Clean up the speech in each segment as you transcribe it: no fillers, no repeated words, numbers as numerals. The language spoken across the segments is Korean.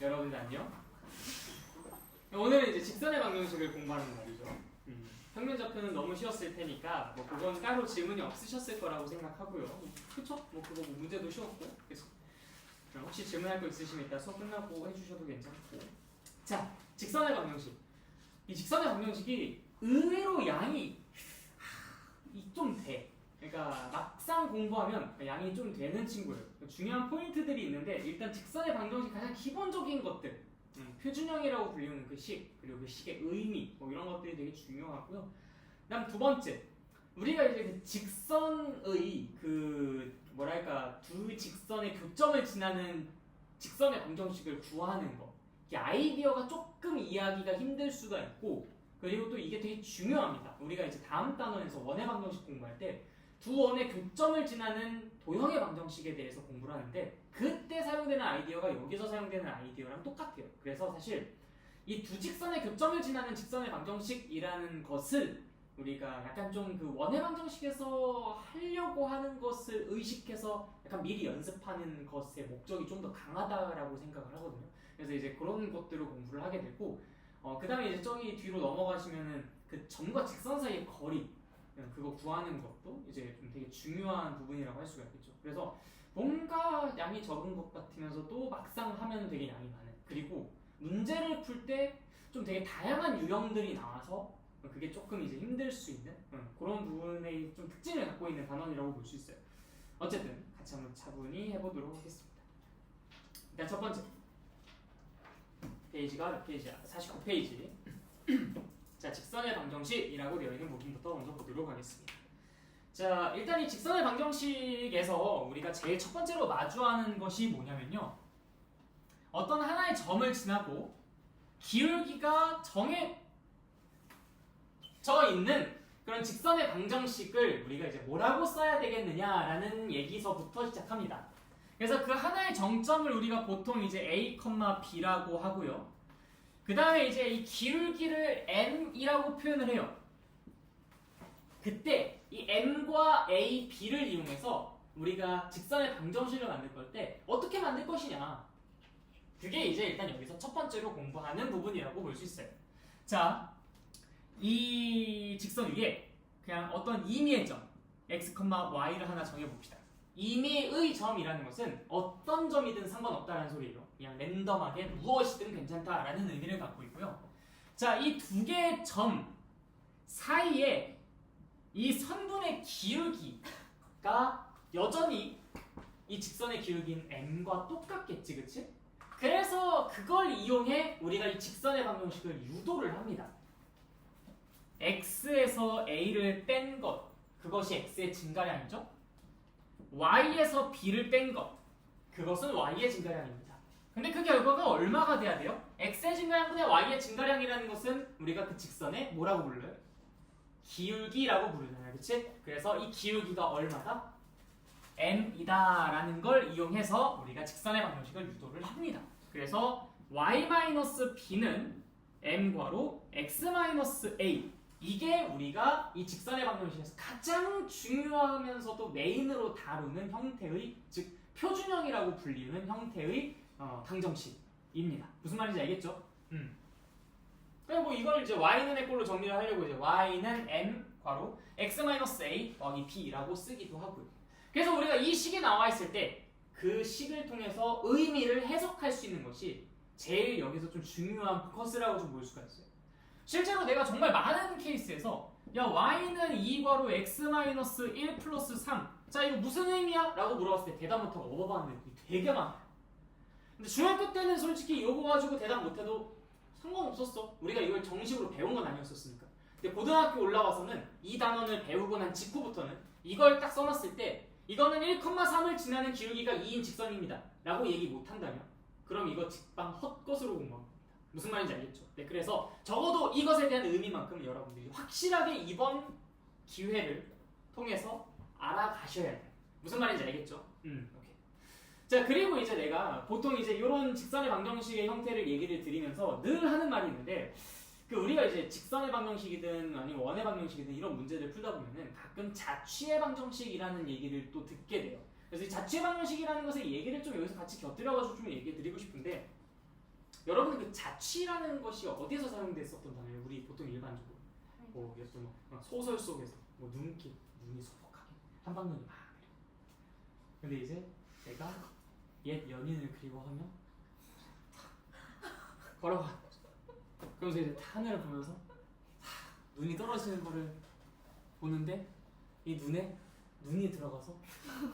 여러분들 안녕. 오늘은 이제 직선의 방정식을 공부하는 말이죠. 평면좌표는 너무 쉬웠을 테니까 뭐 그건 따로 질문이 없으셨을 거라고 생각하고요. 그쵸? 뭐 그거 뭐 문제도 쉬웠고. 그래서 혹시 질문할 거 있으시면 이따 수업 끝나고 해주셔도 괜찮고. 자, 직선의 방정식. 이 직선의 방정식이 의외로 양이 좀 돼. 그러니까 막상 공부하면 양이 좀 되는 친구예요. 중요한 포인트들이 있는데 일단 직선의 방정식 가장 기본적인 것들, 표준형이라고 불리는 그 식, 그리고 그 식의 의미, 뭐 이런 것들이 되게 중요하고요. 그다음 두 번째, 우리가 이제 그 직선의 그 뭐랄까 두 직선의 교점을 지나는 직선의 방정식을 구하는 거. 이 아이디어가 조금 이해하기가 힘들 수가 있고, 그리고 또 이게 되게 중요합니다. 우리가 이제 다음 단원에서 원의 방정식 공부할 때 두 원의 교점을 지나는 도형의 방정식에 대해서 공부를 하는데 그때 사용되는 아이디어가 여기서 사용되는 아이디어랑 똑같아요. 그래서 사실 이 두 직선의 교점을 지나는 직선의 방정식이라는 것을 우리가 약간 좀 그 원의 방정식에서 하려고 하는 것을 의식해서 약간 미리 연습하는 것의 목적이 좀 더 강하다라고 생각을 하거든요. 그래서 이제 그런 것들을 공부를 하게 되고 그 다음에 이제 저기 뒤로 넘어가시면은 그 점과 직선 사이의 거리 그거 구하는 것도 이제 좀 되게 중요한 부분이라고 할 수가 있겠죠. 그래서 뭔가 양이 적은 것 같으면서도 막상 하면 되게 양이 많은, 그리고 문제를 풀 때 좀 되게 다양한 유형들이 나와서 그게 조금 이제 힘들 수 있는 그런 부분의 좀 특징을 갖고 있는 단원이라고 볼 수 있어요. 어쨌든 같이 한번 차분히 해보도록 하겠습니다. 일단 첫 번째 페이지가 몇 페이지야? 49페이지. 자, 직선의 방정식이라고 되어 있는 부분부터 먼저 보도록 하겠습니다. 자, 일단 이 직선의 방정식에서 우리가 제일 첫 번째로 마주하는 것이 뭐냐면요. 어떤 하나의 점을 지나고 기울기가 정해져 있는 그런 직선의 방정식을 우리가 이제 뭐라고 써야 되겠느냐라는 얘기서부터 시작합니다. 그래서 그 하나의 정점을 우리가 보통 이제 A, B라고 하고요. 그 다음에 이제 이 기울기를 M이라고 표현을 해요. 그때 이 M과 A, B를 이용해서 우리가 직선의 방정식을 만들 걸 때 어떻게 만들 것이냐. 그게 이제 일단 여기서 첫 번째로 공부하는 부분이라고 볼 수 있어요. 자, 이 직선 위에 그냥 어떤 임의의 점 X, Y를 하나 정해봅시다. 임의의 점이라는 것은 어떤 점이든 상관없다는 소리예요. 그냥 랜덤하게 무엇이든 괜찮다라는 의미를 갖고 있고요. 자, 이 두 개의 점 사이에 이 선분의 기울기가 여전히 이 직선의 기울기인 m과 똑같겠지, 그치? 그래서 그걸 이용해 우리가 이 직선의 방정식을 유도를 합니다. x에서 a를 뺀 것, 그것이 x의 증가량이죠. y에서 b를 뺀 것, 그것은 y의 증가량입니다. 근데 그 결과가 얼마가 돼야 돼요? x의 증가량분의 y의 증가량이라는 것은 우리가 그 직선에 뭐라고 불러요? 기울기라고 부르잖아요, 그치? 그래서 이 기울기가 얼마다? m이다 라는 걸 이용해서 우리가 직선의 방정식을 유도를 합니다. 그래서 y-b는 m괄호 x-a, 이게 우리가 이 직선의 방정식에서 가장 중요하면서도 메인으로 다루는 형태의, 즉 표준형이라고 불리는 형태의 방정식입니다. 무슨 말인지 알겠죠? 그리고 뭐 이걸 이제 y는 의 꼴로 정리를 하려고 이제 y는 m 괄호 x-a 더하기 b라고 쓰기도 하고요. 그래서 우리가 이 식이 나와 있을 때 그 식을 통해서 의미를 해석할 수 있는 것이 제일 여기서 좀 중요한 포커스라고 좀 볼 수가 있어요. 실제로 내가 정말 많은 케이스에서 야, y는 2괄호 x-1 플러스 3, 자 이거 무슨 의미야? 라고 물어봤을 때 대답 못하고 오버하는 애들이 되게 많아요. 근데 중학교 때는 솔직히 이거 가지고 대답 못해도 상관없었어. 우리가 이걸 정식으로 배운 건 아니었었으니까. 근데 고등학교 올라와서는 이 단원을 배우고 난 직후부터는 이걸 딱 써놨을 때 이거는 1,3을 지나는 기울기가 2인 직선입니다 라고 얘기 못한다면 그럼 이거 직방 헛것으로 공부합니다. 무슨 말인지 알겠죠? 네, 그래서 적어도 이것에 대한 의미만큼 여러분들이 확실하게 이번 기회를 통해서 알아가셔야 돼요. 무슨 말인지 알겠죠? 오케이. 자, 그리고 이제 내가 보통 이제 이런 직선의 방정식의 형태를 얘기를 드리면서 늘 하는 말이 있는데, 그 우리가 이제 직선의 방정식이든 아니면 원의 방정식이든 이런 문제를 풀다 보면은 가끔 자취의 방정식이라는 얘기를 또 듣게 돼요. 그래서 이 자취의 방정식이라는 것의 얘기를 좀 여기서 같이 곁들여가지고 좀 얘기해 드리고 싶은데, 여러분 그 자취라는 것이 어디서 사용됐었던 단어예요? 우리 보통 일반적으로 뭐 어떤 소설 속에서 뭐 눈길, 눈이 소복하게 한방눈이 막 그려. 근데 이제 내가 옛 연인을 그리워하면 걸어가. 그러면서 이제 하늘을 보면서 눈이 떨어지는 거를 보는데 이 눈에 눈이 들어가서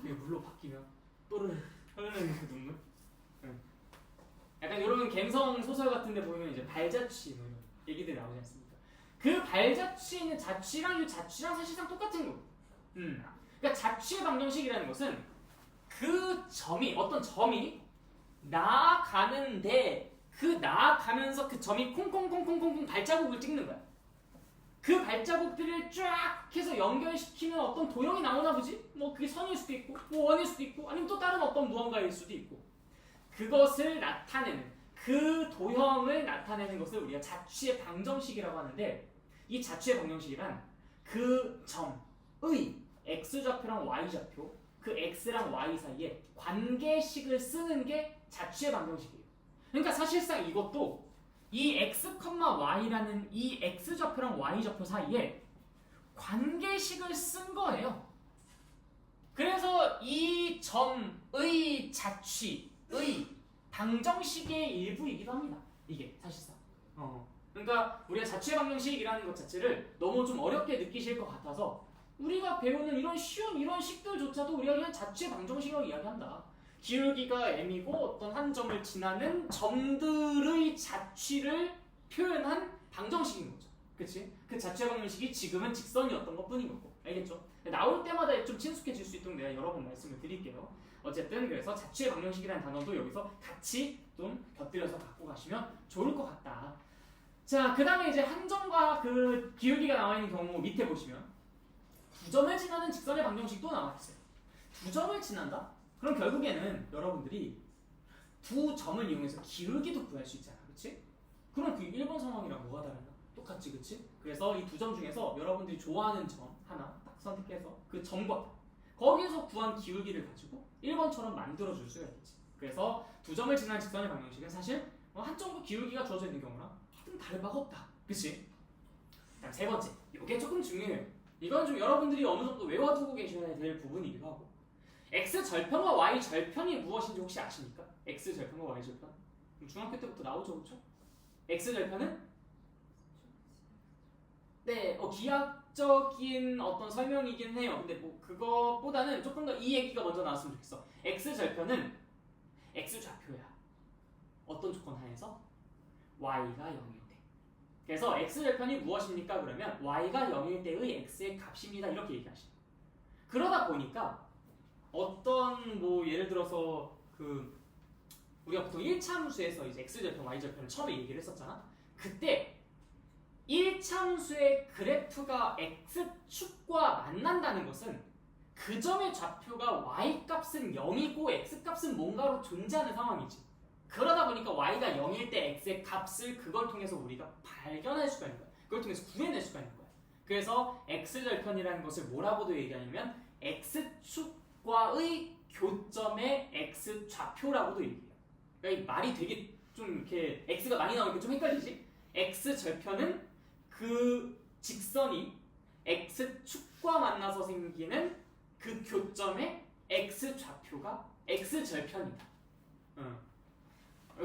이게 물로 바뀌면 또르르 흐르는 그 눈물. 약간 이런 갬성 소설 같은데 보면 이제 발자취 뭐 이런 얘기들이 나오지 않습니까? 그 발자취는 자취랑 유자취랑 사실상 똑같은 거. 그러니까 자취의 방정식이라는 것은 그 점이 어떤 점이 나아가는데 그 나아가면서 그 점이 콩콩콩콩콩콩 발자국을 찍는 거야. 그 발자국들을 쫙 해서 연결시키면 어떤 도형이 나오나 보지? 뭐 그게 선일 수도 있고 뭐 원일 수도 있고 아니면 또 다른 어떤 무언가일 수도 있고 그것을 나타내는 그 도형을 나타내는 것을 우리가 자취의 방정식이라고 하는데 이 자취의 방정식이란 그 점의 x좌표랑 y좌표 그 x랑 y 사이에 관계식을 쓰는 게 자취의 방정식이에요. 그러니까 사실상 이것도 이 x, y라는 이 x좌표랑 y좌표 사이에 관계식을 쓴 거예요. 그래서 이 점의 자취의 방정식의 일부이기도 합니다. 이게 사실상. 그러니까 우리가 자취의 방정식이라는 것 자체를 너무 좀 어렵게 느끼실 것 같아서 우리가 배우는 이런 쉬운 이런 식들조차도 우리가 그냥 자취의 방정식이라고 이야기한다. 기울기가 m이고 어떤 한 점을 지나는 점들의 자취를 표현한 방정식인 거죠. 그치? 그 자취의 방정식이 지금은 직선이었던 것 뿐인 거고. 알겠죠? 나올 때마다 좀 친숙해질 수 있도록 내가 여러 번 말씀을 드릴게요. 어쨌든 그래서 자취의 방정식이라는 단어도 여기서 같이 좀 곁들여서 갖고 가시면 좋을 것 같다. 자, 그 다음에 이제 한 점과 그 기울기가 나와 있는 경우 밑에 보시면 두 점을 지나는 직선의 방정식도 나와 있어요. 두 점을 지난다? 그럼 결국에는 여러분들이 두 점을 이용해서 기울기도 구할 수 있잖아. 그치? 그럼 그 1번 상황이랑 뭐가 다르나? 똑같지, 그치? 그래서 이 두 점 중에서 여러분들이 좋아하는 점 하나 딱 선택해서 그 점과 거기에서 구한 기울기를 가지고 1번처럼 만들어줄 수가 있겠지. 그래서 두 점을 지나는 직선의 방정식은 사실 한 점과 기울기가 주어져 있는 경우랑 좀 다를 바가 없다. 그치? 다음 세 번째, 이게 조금 중요해요. 이건 좀 여러분들이 어느 정도 외워두고 계셔야 될 부분이기도 하고 x절편과 y절편이 무엇인지 혹시 아십니까? x절편과 y절편? 중학교 때부터 나오죠, 그렇죠? x절편은 네, 기하학적인 어떤 설명이긴 해요. 근데 뭐 그것보다는 조금 더 이 얘기가 먼저 나왔으면 좋겠어. x절편은 x좌표야. 어떤 조건 하에서? y가 0일 때. 그래서 x절편이 무엇입니까? 그러면 y가 0일 때의 x의 값입니다. 이렇게 얘기하시죠. 그러다 보니까 어떤 뭐 예를 들어서 그 우리가 보통 1차 함수에서 이제 x절편, y절편을 처음에 얘기를 했었잖아. 그때 1차 함수의 그래프가 x축과 만난다는 것은 그 점의 좌표가 y값은 0이고 x값은 뭔가로 존재하는 상황이지. 그러다 보니까 y가 0일 때 x의 값을 그걸 통해서 우리가 발견할 수가 있는 거야. 그걸 통해서 구해낼 수가 있는 거야. 그래서 x절편이라는 것을 뭐라고도 얘기하냐면 x축과의 교점의 x좌표라고도 얘기해요. 그러니까 이 말이 되게 좀 이렇게 x가 많이 나오니까 좀 헷갈리지? x절편은 그 직선이 x축과 만나서 생기는 그 교점의 x좌표가 x절편이다.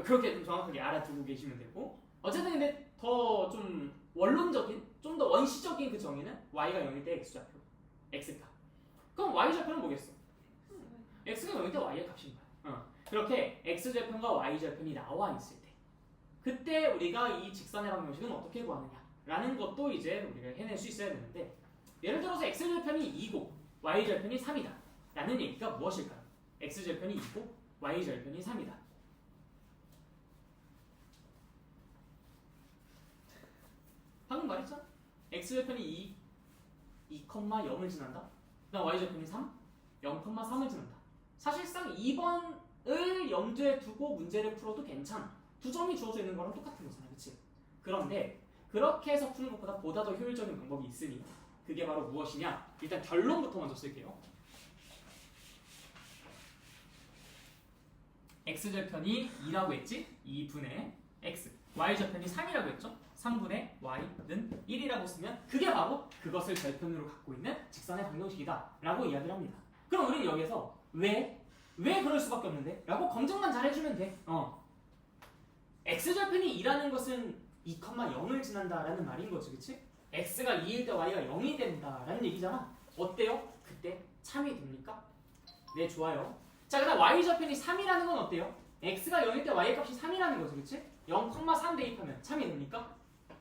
그렇게 좀 정확하게 알아두고 계시면 되고 어쨌든 근데 더 좀 원론적인 좀 더 원시적인 그 정의는 y가 0일 때 x좌표 x값. 그럼 y절편은 뭐겠어? x가 0일 때 y의 값인 거야. 그렇게 x절편과 y절편이 나와 있을 때 그때 우리가 이 직선의 방정식은 어떻게 구하느냐 라는 것도 이제 우리가 해낼 수 있어야 되는데 예를 들어서 x절편이 2고 y절편이 3이다 라는 얘기가 무엇일까요? x절편이 2고 y절편이 3이다. 방금 말했잖아. x절편이 2,0을 지난다. 그 다음 y절편이 3, 0,3을 지난다. 사실상 2번을 염두에 두고 문제를 풀어도 괜찮아. 두 점이 주어져 있는 거랑 똑같은 거잖아. 그치? 그런데 그렇게 해서 푸는 것보다 보다 더 효율적인 방법이 있으니 그게 바로 무엇이냐? 일단 결론부터 먼저 쓸게요. x절편이 2라고 했지? 2분의 x y절편이 3이라고 했죠? 3분의 y는 1이라고 쓰면 그게 바로 그것을 절편으로 갖고 있는 직선의 방정식이다 라고 이야기를 합니다. 그럼 우리는 여기서 왜 그럴 수밖에 없는데? 라고 검증만 잘 해주면 돼. x절편이 2라는 것은 2,0을 지난다라는 말인 거지, 그치? x가 2일 때 y가 0이 된다라는 얘기잖아. 어때요? 그때 참이 됩니까? 네, 좋아요. 자, 그다음 y절편이 3이라는 건 어때요? x가 0일 때 y 값이 3이라는 거지, 그치? 0,3 대입하면 참이 됩니까?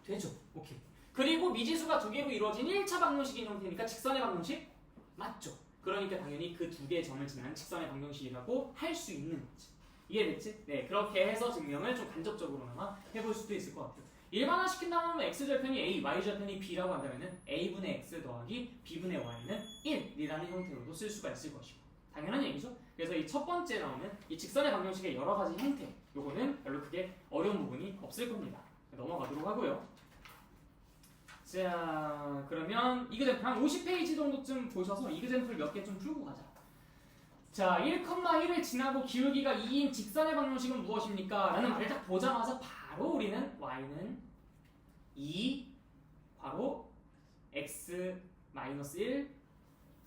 되죠. 오케이. 그리고 미지수가 두 개로 이루어진 1차 방정식인 형태니까 직선의 방정식? 맞죠. 그러니까 당연히 그 두 개의 점을 지나는 직선의 방정식이라고 할 수 있는 거지. 이해됐지? 네, 그렇게 해서 증명을 좀 간접적으로나마 해볼 수도 있을 것 같아요. 일반화시킨다면 x절편이 a, y절편이 b라고 한다면 a분의 x 더하기 b분의 y는 1이라는 형태로도 쓸 수가 있을 것이고 당연한 얘기죠. 그래서 이 첫 번째 나오는 이 직선의 방정식의 여러 가지 형태 요거는 별로 크게 어려운 부분이 없을 겁니다. 넘어가도록 하고요. 자, 그러면 이그젠플 한 50페이지 정도쯤 보셔서 이그젠플 몇 개 좀 풀고 가자. 자, 1,1을 지나고 기울기가 2인 직선의 방정식은 무엇입니까? 라는 말을 딱 보자마자 바로 우리는 y는 2 괄호 x-1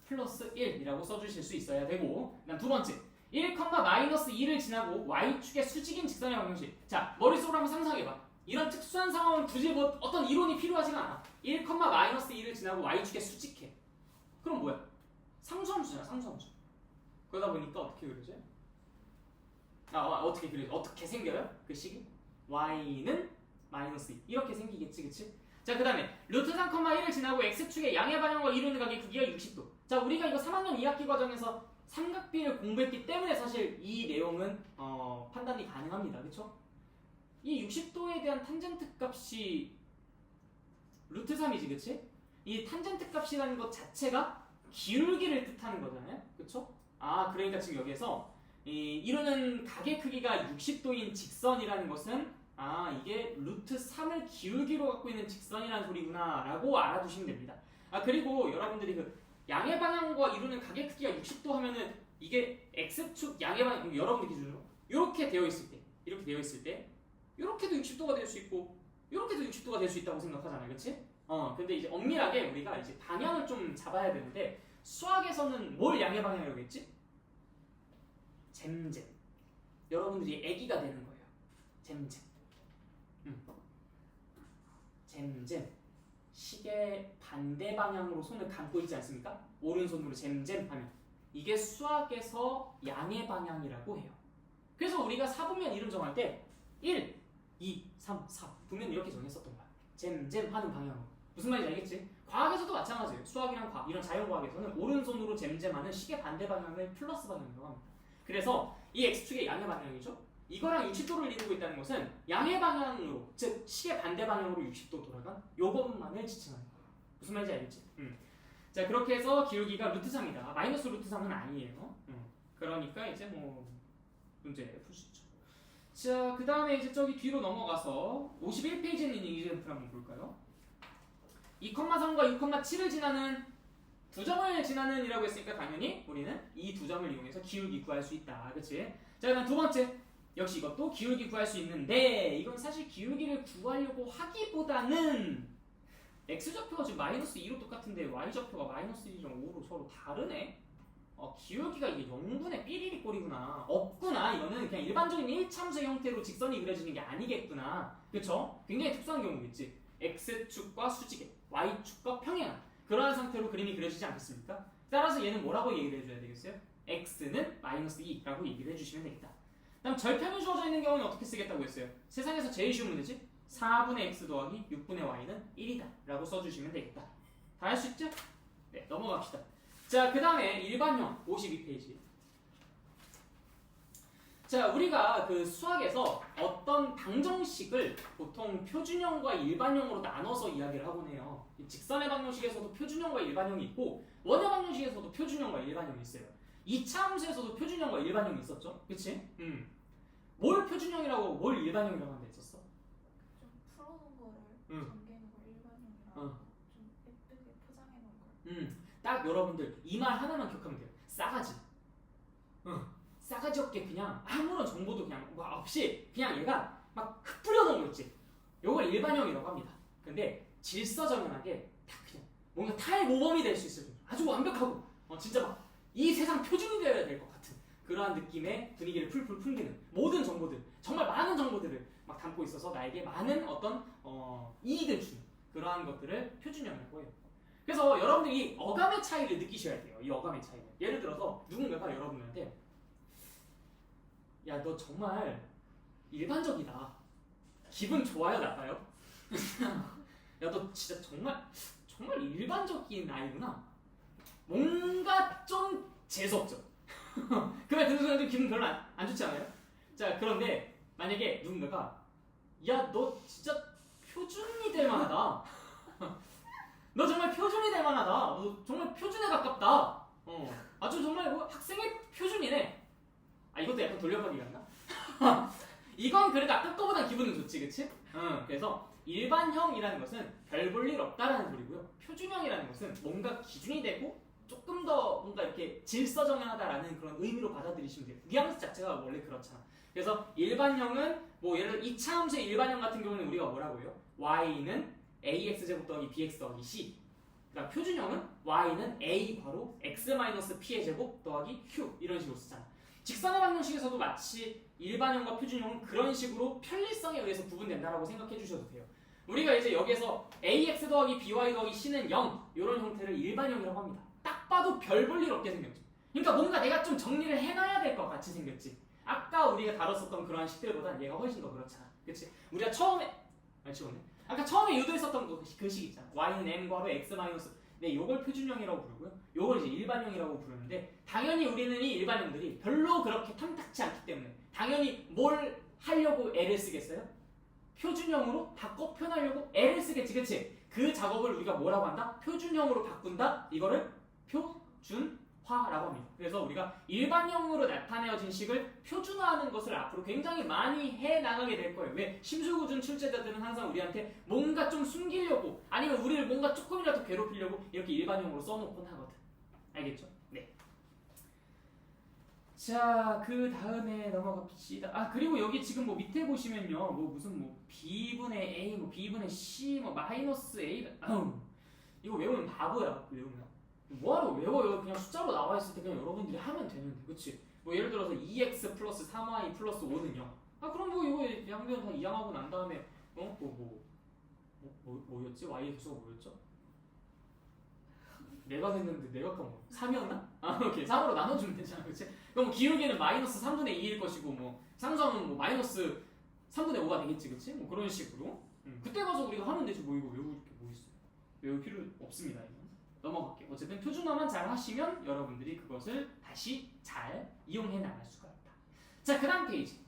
플러스 1이라고 써주실 수 있어야 되고 그다음 두 번째 1,-2를 지나고 y축의 수직인 직선의 방정식. 자, 머릿속으로 한번 상상해봐. 이런 특수한 상황은 굳이 뭐 어떤 이론이 필요하지가 않아. 1,-2를 지나고 y축에 수직해. 그럼 뭐야? 상수함수잖아, 상수함수. 그러다 보니까 어떻게 그려져요? 어떻게 그려져? 어떻게 생겨요? 그 식이? y는 마이너스 2 이렇게 생기겠지, 그치? 자, 그 다음에 루트 3,1을 지나고 x축의 양의 방향과 이루는 각의 크기가 60도. 자, 우리가 이거 3학년 2학기 과정에서 삼각비를 공부했기 때문에 사실 이 내용은 판단이 가능합니다, 그쵸? 이 60도에 대한 탄젠트 값이 루트 3이지, 그치? 이 탄젠트 값이라는 것 자체가 기울기를 뜻하는 거잖아요, 그쵸? 아, 그러니까 지금 여기에서 이루는 각의 크기가 60도인 직선이라는 것은 이게 루트 3을 기울기로 갖고 있는 직선이라는 소리구나 라고 알아두시면 됩니다. 그리고 여러분들이 그 양의 방향과 이루는 각의 크기가 60도 하면은 이게 x축 양의 방향, 여러분들 기준으로 이렇게 되어 있을 때 이렇게도 60도가 될 수 있고 이렇게도 60도가 될 수 있다고 생각하잖아요, 그렇지? 근데 이제 엄밀하게 우리가 이제 방향을 좀 잡아야 되는데 수학에서는 뭘 양의 방향이라고 했지? 잼잼. 여러분들이 애기가 되는 거예요. 잼잼. 잼잼. 시계 반대 방향으로 손을 감고 있지 않습니까? 오른손으로 잼잼 하면 이게 수학에서 양의 방향이라고 해요. 그래서 우리가 사분면 이름 정할 때 1, 2, 3, 4 분면 이렇게 정했었던 거야. 잼잼 하는 방향으로. 무슨 말인지 알겠지? 과학에서도 마찬가지예요. 수학이랑 과학, 이런 자연과학에서는 오른손으로 잼잼하는 시계 반대 방향을 플러스 방향이라고 합니다. 그래서 이 x축의 양의 방향이죠. 이거랑 60도를 이루고 있다는 것은 양의 방향으로, 즉 시계 반대 방향으로 60도 돌아간 요것만을 지칭하는 거예요. 무슨 말인지 알겠지? 자, 그렇게 해서 기울기가 루트 3이다. 마이너스 루트 3은 아니에요. 그러니까 이제 뭐 문제 풀 수 있죠. 자, 그 다음에 이제 저기 뒤로 넘어가서 51페이지에 있는 이그젠플 한번 볼까요? 2,3과 6,7을 지나는 두 점을 지나는 이라고 했으니까 당연히 우리는 이 두 점을 이용해서 기울기 구할 수 있다. 그치? 자, 그다음 두 번째. 역시 이것도 기울기 구할 수 있는데 이건 사실 기울기를 구하려고 하기보다는 x좌표가 지금 마이너스 2로 똑같은데 y좌표가 마이너스 1.5로 서로 다르네? 기울기가 이게 0분의 삐리리 꼴이구나. 없구나. 이거는 그냥 일반적인 1참수 형태로 직선이 그려지는 게 아니겠구나. 그쵸? 굉장히 특수한 경우겠지. x축과 수직의 y축과 평행한 그러한 상태로 그림이 그려지지 않겠습니까? 따라서 얘는 뭐라고 얘기를 해줘야 되겠어요? x는 마이너스 2라고 얘기를 해주시면 되겠다. 다음 절편이 주어져 있는 경우는 어떻게 쓰겠다고 했어요? 세상에서 제일 쉬운 문제지? 4분의 x 더하기 6분의 y는 1이다 라고 써주시면 되겠다. 다 할 수 있죠? 네, 넘어갑시다. 자, 그 다음에 일반형 52페이지. 자, 우리가 그 수학에서 어떤 방정식을 보통 표준형과 일반형으로 나눠서 이야기를 하곤 해요. 직선의 방정식에서도 표준형과 일반형이 있고 원의 방정식에서도 표준형과 일반형이 있어요. 2차 함수에서도 표준형과 일반형이 있었죠? 그치? 뭘 표준형이라고 뭘 일반형이라고 하는 데 있었어? 좀 풀어놓은 거를 잠기는 걸 일반형이라고 좀 예쁘게 포장해놓은 걸. 딱 여러분들 이 말 하나만 기억하면 돼요. 싸가지. 싸가지 없게 그냥 아무런 정보도 그냥 없이 그냥 얘가 막 흩뿌려 요걸 일반형이라고 합니다. 근데 질서정연하게 딱 그냥 뭔가 탈모범이 될 수 있을 정도, 아주 완벽하고 진짜 막 이 세상 표준이 되어야 될 것 같은 그러한 느낌의 분위기를 풀풀 풍기는 모든 정보들, 정말 많은 정보들을 막 담고 있어서 나에게 많은 어떤 이익을 주는 그러한 것들을 표준형이라고 해요. 그래서 여러분들이 어감의 차이를 느끼셔야 돼요. 이 어감의 차이를. 예를 들어서 누군가가 여러분한테 야, 너 정말 일반적이다. 기분 좋아요, 나빠요? 야, 너 진짜 정말 일반적인 아이구나. 뭔가 좀 재수없죠. 그 말 듣는 순간 기분 별로 안 좋지 않아요? 자, 그런데 만약에 누군가가 야, 너 진짜 표준이 될 만하다. 너 정말 표준이 될 만하다. 너 정말 표준에 가깝다. 아주 정말 뭐 학생의 표준이네. 아, 이것도 약간 돌려가기 같나? 이건 그래도 아까 거보다 기분은 좋지, 그치? 그래서 일반형이라는 것은 별 볼 일 없다라는 소리고요. 표준형이라는 것은 뭔가 기준이 되고 조금 더 뭔가 이렇게 질서정연하다라는 그런 의미로 받아들이시면 돼요. 뉘앙스 자체가 원래 그렇잖아. 그래서 일반형은 뭐 예를 들어 이차함수의 일반형 같은 경우는 우리가 뭐라고 해요? y는 ax제곱 더하기 bx 더하기 c. 그러니까 표준형은 y는 a 괄호 x-p의 제곱 더하기 q 이런 식으로 쓰잖아. 직선의 방정식에서도 마치 일반형과 표준형은 그런 식으로 편리성에 의해서 구분된다라고 생각해 주셔도 돼요. 우리가 이제 여기에서 ax 더하기 by 더하기 c는 0 이런 형태를 일반형이라고 합니다. 딱 봐도 별 볼 일 없게 생겼죠. 그러니까 뭔가 내가 좀 정리를 해놔야 될 것 같이 생겼지. 아까 우리가 다뤘었던 그러한 식들보다 얘가 훨씬 더 그렇잖아. 그치? 우리가 처음에 아까 처음에 유도했었던 그 식 있잖아. y는 m 괄호 x 마이너스. 네, 요걸 표준형이라고 부르고요. 요걸 이제 일반형이라고 부르는데 당연히 우리는 이 일반형들이 별로 그렇게 탐탁치 않기 때문에 당연히 뭘 하려고 애를 쓰겠어요? 표준형으로 바꿔 표현하려고 애를 쓰겠지, 그치? 그 작업을 우리가 뭐라고 한다? 표준형으로 바꾼다? 이거를 표준화라고 합니다. 그래서 우리가 일반형으로 나타내어진 식을 표준화하는 것을 앞으로 굉장히 많이 해나가게 될 거예요. 왜? 심술구준 출제자들은 항상 우리한테 뭔가 좀 숨기려고 아니면 우리를 뭔가 조금이라도 괴롭히려고 이렇게 일반형으로 써놓곤 하거든. 알겠죠? 네. 자, 그 다음에 넘어갑시다. 아, 그리고 여기 지금 뭐 밑에 보시면요, 뭐 무슨 뭐 b분의 a, 뭐 b분의 c, 뭐 마이너스 a, 이거 외우면 바보야. 외우면 뭐하러 외워요? 그냥 숫자로 나와 있을 때 그냥 여러분들이 하면 되는데, 그치? 뭐 예를 들어서 2x 플러스 3y 플러스 5는 0. 아, 그럼 뭐 이거 양변 다 이항하고 난 다음에 뭐였지? y의 개수가 뭐였죠? 내가 냈는데 내가 까먹어. 3이었나? 아, 오케이. 3으로 나눠주면 되잖아, 그치? 그럼 뭐 기울기는 마이너스 3분의 2일 것이고, 뭐 상수함은 뭐 마이너스 3분의 5가 되겠지, 그치? 뭐 그런 식으로. 그때 가서 우리가 하면 되지. 뭐 이거 외울 게 뭐 있어? 외울 필요 없습니다. 이건. 넘어갈게요. 어쨌든 표준화만 잘 하시면 여러분들이 그것을 다시 잘 이용해 나갈 수가 있다. 자, 그 다음 페이지.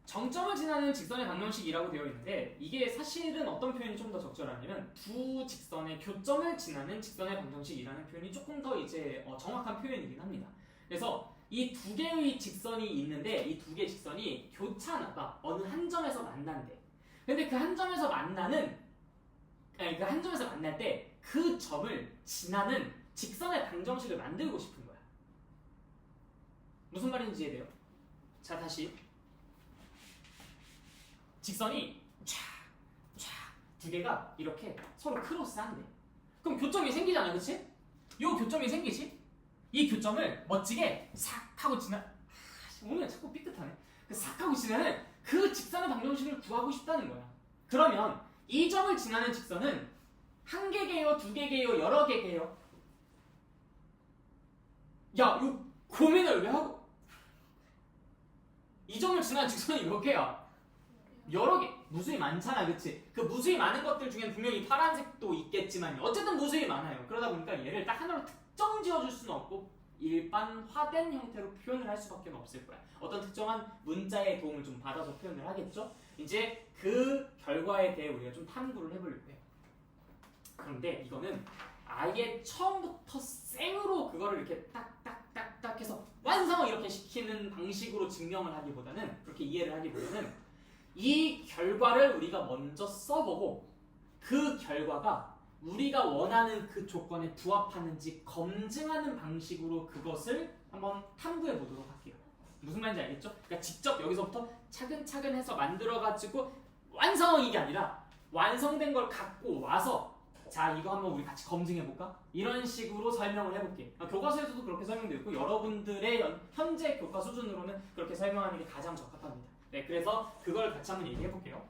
정점을 지나는 직선의 방정식이라고 되어 있는데 이게 사실은 어떤 표현이 좀 더 적절하냐면 두 직선의 교점을 지나는 직선의 방정식이라는 표현이 조금 더 이제 정확한 표현이긴 합니다. 그래서 이 두 개의 직선이 있는데 이 두 개의 직선이 교차나봐 어느 한 점에서 만난대. 근데 그 한 점에서 만날 때 그 점을 지나는 직선의 방정식을 만들고 싶은 거야. 무슨 말인지 이해돼요? 자, 다시. 직선이 두 개가 이렇게 서로 크로스한대. 그럼 교점이 생기잖아, 그치? 요 교점이 생기지? 이 교점을 멋지게 싹 하고 오늘 자꾸 삐끗하네. 싹 하고 지나는 그 직선의 방정식을 구하고 싶다는 거야. 그러면 이 점을 지나는 직선은 한 개게요, 두 개게요, 여러 개게요? 야, 요 고민을 왜 하고? 이 점을 지나는 직선이 몇 개야? 여러 개. 무수히 많잖아, 그치? 그 무수히 많은 것들 중엔 분명히 파란색도 있겠지만 어쨌든 무수히 많아요. 그러다 보니까 얘를 딱 하나로 특정 지어줄 수는 없고 일반화된 형태로 표현을 할 수밖에 없을 거야. 어떤 특정한 문자의 도움을 좀 받아서 표현을 하겠죠? 이제 그 결과에 대해 우리가 좀 탐구를 해보려고 해요. 그런데 이거는 아예 처음부터 생으로 그거를 이렇게 딱딱딱딱 해서 완성을 이렇게 시키는 방식으로 증명을 하기보다는 그렇게 이해를 하기보다는 이 결과를 우리가 먼저 써보고 그 결과가 우리가 원하는 그 조건에 부합하는지 검증하는 방식으로 그것을 한번 탐구해 보도록 할게요. 무슨 말인지 알겠죠? 그러니까 직접 여기서부터 차근차근 해서 만들어가지고 완성이 게 아니라 완성된 걸 갖고 와서 자 이거 한번 우리 같이 검증해볼까? 이런 식으로 설명을 해볼게. 교과서에서도 그렇게 설명되어 있고 여러분들의 현재 교과 수준으로는 그렇게 설명하는 게 가장 적합합니다. 네, 그래서 그걸 같이 한번 얘기해볼게요.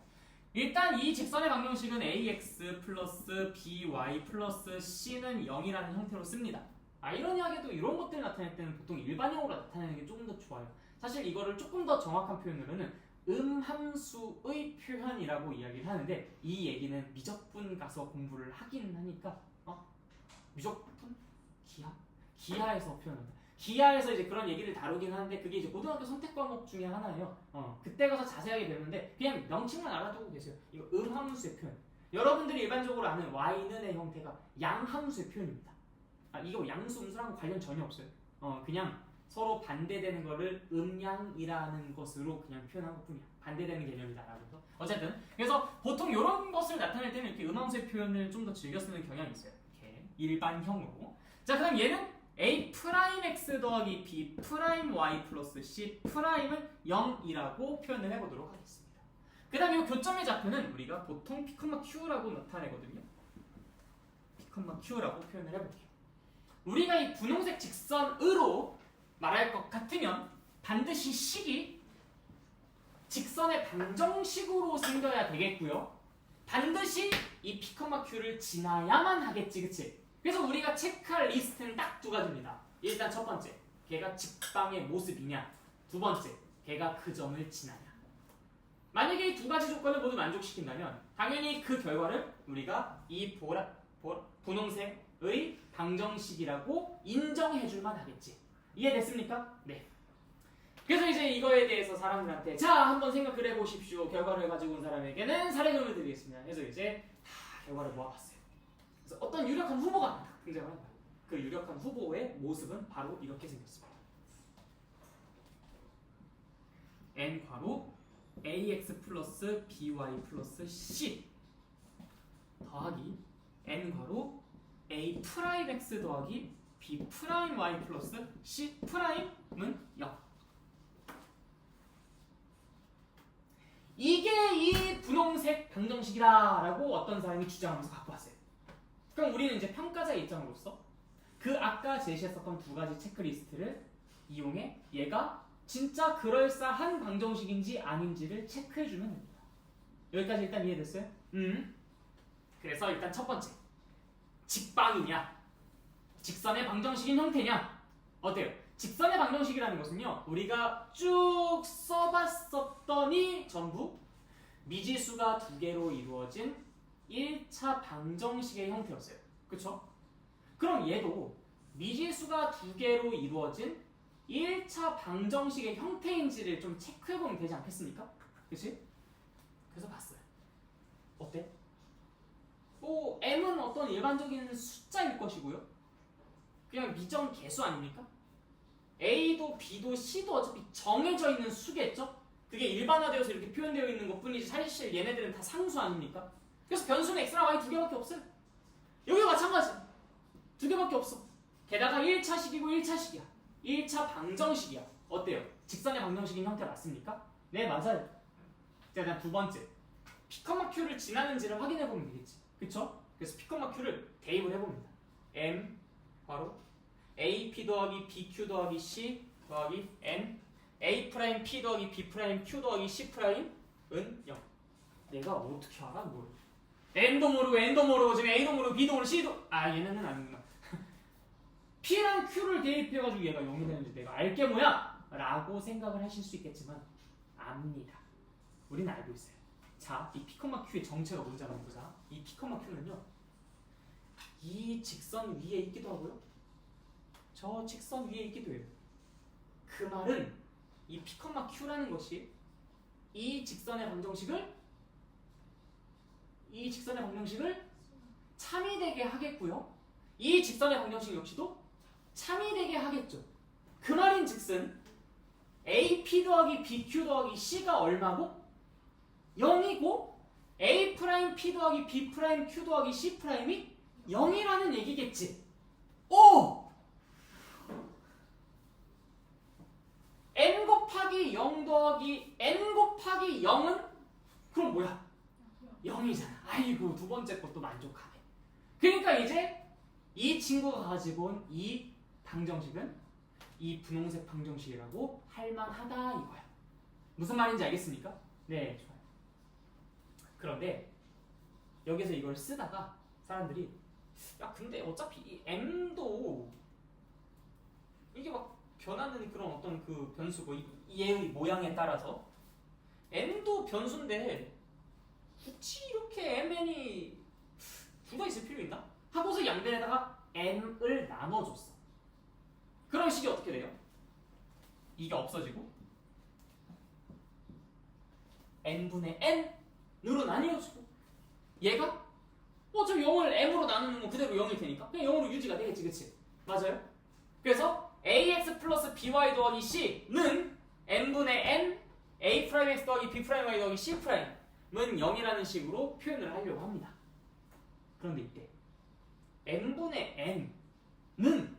일단 이 직선의 방정식은 ax 플러스 by 플러스 c는 0이라는 형태로 씁니다. 아이러니하게도 이런 것들 나타낼 때는 보통 일반형으로 나타내는 게 조금 더 좋아요. 사실 이거를 조금 더 정확한 표현으로는 함수의 표현이라고 이야기를 하는데 이 얘기는 미적분 가서 공부를 하긴 하니까 미적분? 기하에서 표현한다. 기하에서 이제 그런 얘기를 다루긴 하는데 그게 이제 고등학교 선택 과목 중에 하나예요. 그때 가서 자세하게 배우는데 그냥 명칭만 알아두고 계세요. 이거 함수의 표현. 여러분들이 일반적으로 아는 y는의 형태가 양함수의 표현입니다. 이거 양수 음수랑 관련 전혀 없어요. 그냥 서로 반대되는 거를 음양이라는 것으로 그냥 표현한 것뿐이야. 반대되는 개념이다라고 해서 어쨌든 그래서 보통 이런 것을 나타낼 때는 이렇게 음함수의 표현을 좀 더 즐겨 쓰는 경향이 있어요. 이렇게 일반형으로. 자, 그다음 얘는 a'(x) 더하기 b'y 플러스 c'은 0이라고 표현을 해보도록 하겠습니다. 그 다음에 이 교점의 좌표는 우리가 보통 P,Q라고 나타내거든요. P,Q라고 표현을 해볼게요. 우리가 이 분홍색 직선으로 말할 것 같으면 반드시 식이 직선의 방정식으로 생겨야 되겠고요. 반드시 이 P,Q를 지나야만 하겠지, 그치? 그래서 우리가 체크할 리스트는 딱 두 가지입니다. 일단 첫 번째, 걔가 직방의 모습이냐. 두 번째, 걔가 그 점을 지나냐. 만약에 이 두 가지 조건을 모두 만족시킨다면 당연히 그 결과를 우리가 이 분홍색의 방정식이라고 인정해줄만 하겠지. 이해됐습니까? 네. 그래서 이제 이거에 대해서 사람들한테 자 한번 생각을 해보십시오. 결과를 가지고 온 사람에게는 사례금을 드리겠습니다. 그래서 이제 다 결과를 모아봤어요. 그래서 어떤 유력한 후보가 등장을 합니다. 그 유력한 후보의 모습은 바로 이렇게 생겼습니다. n 괄호 ax 플러스 by 플러스 c 더하기 n 괄호 a 프라임 x 더하기 b 프라임 y 플러스 c 프라임은 0. 이게 이 분홍색 방정식이다라고 어떤 사람이 주장하면서 갖고 왔어요. 그럼 우리는 이제 평가자의 입장으로서 그 아까 제시했었던 두 가지 체크리스트를 이용해 얘가 진짜 그럴싸한 방정식인지 아닌지를 체크해주면 됩니다. 여기까지 일단 이해됐어요? 그래서 일단 첫 번째, 직방이냐 직선의 방정식인 형태냐. 어때요? 직선의 방정식이라는 것은요 우리가 쭉 써봤었더니 전부 미지수가 두 개로 이루어진 1차 방정식의 형태였어요. 그쵸? 그럼 얘도 미지수가 두 개로 이루어진 1차 방정식의 형태인지를 좀 체크해보면 되지 않겠습니까? 그치? 그래서 봤어요. 어때? m은 어떤 일반적인 숫자일 것이고요. 그냥 미정 개수 아닙니까? A도 B도 C도 어차피 정해져 있는 수겠죠? 그게 일반화되어서 이렇게 표현되어 있는 것 뿐이지 사실 얘네들은 다 상수 아닙니까? 그래서 변수는 X랑 Y 두 개밖에 없어요. 여기도 마찬가지. 두 개밖에 없어. 게다가 1차식이고 1차식이야. 1차 방정식이야. 어때요? 직선의 방정식인 형태 맞습니까? 네, 맞아요. 자, 그다음 두 번째. P,Q를 지나는지를 확인해보면 되겠지. 그쵸? 그래서 P,Q를 대입을 해봅니다. M 바로 AP 더하기 BQ 더하기 C 더하기 N A 프라임 P 더하기 B 프라임 Q 더하기 C 프라임은 0. 내가 어떻게 알아? 뭘? M도 모르고 N도 모르고 지금 A도 모르고 B도 모르고 C도 얘네는 아니구나. P랑 Q를 대입해가지고 얘가 0이 되는지 내가 알게 뭐야? 라고 생각을 하실 수 있겠지만 압니다. 우리는 알고 있어요. 자, 이 P,Q의 정체가 뭔지 한번 보자. 이 P,Q는요 이 직선 위에 있기도 하고요 저 직선 위에 있기도 해요. 그 말은 이 P,Q라는 것이 이 직선의 방정식을 참이되게 하겠고요. 이 직선의 방정식 역시도 참이되게 하겠죠. 그 말인즉슨 AP 더하기 BQ 더하기 C가 얼마고? 0이고 A 프라임 P 더하기 B 프라임 Q 더하기 C 프라임이 0이라는 얘기겠지. 오! n 곱 0 더하기 n 곱하기 0은 그럼 뭐야? 0이잖아. 아이고 두 번째 것도 만족하네. 그러니까 이제 이 친구가 가지고 온 이 방정식은 이 분홍색 방정식이라고 할만하다 이거야. 무슨 말인지 알겠습니까? 네, 좋아요. 그런데 여기서 이걸 쓰다가 사람들이 야 근데 어차피 이 m도 이게 막 변하는 그런 어떤 그 변수고 얘의 모양에 따라서 m도 변수인데 굳이 이렇게 mn이 둘 다 있을 필요 있나? 하고서 양변에다가 m을 나눠줬어. 그럼 식이 어떻게 돼요? 이게 없어지고 n분의 n으로 나뉘어지고 얘가 저 0을 m으로 나누는 건 그대로 0일 테니까 그냥 0으로 유지가 되겠지, 그치? 맞아요? 그래서 ax 플러스 by 더하기 c는 n분의 n a'x 더하기 b'y 더하기 c'은 0이라는 식으로 표현을 하려고 합니다. 그런데 이때 n분의 n는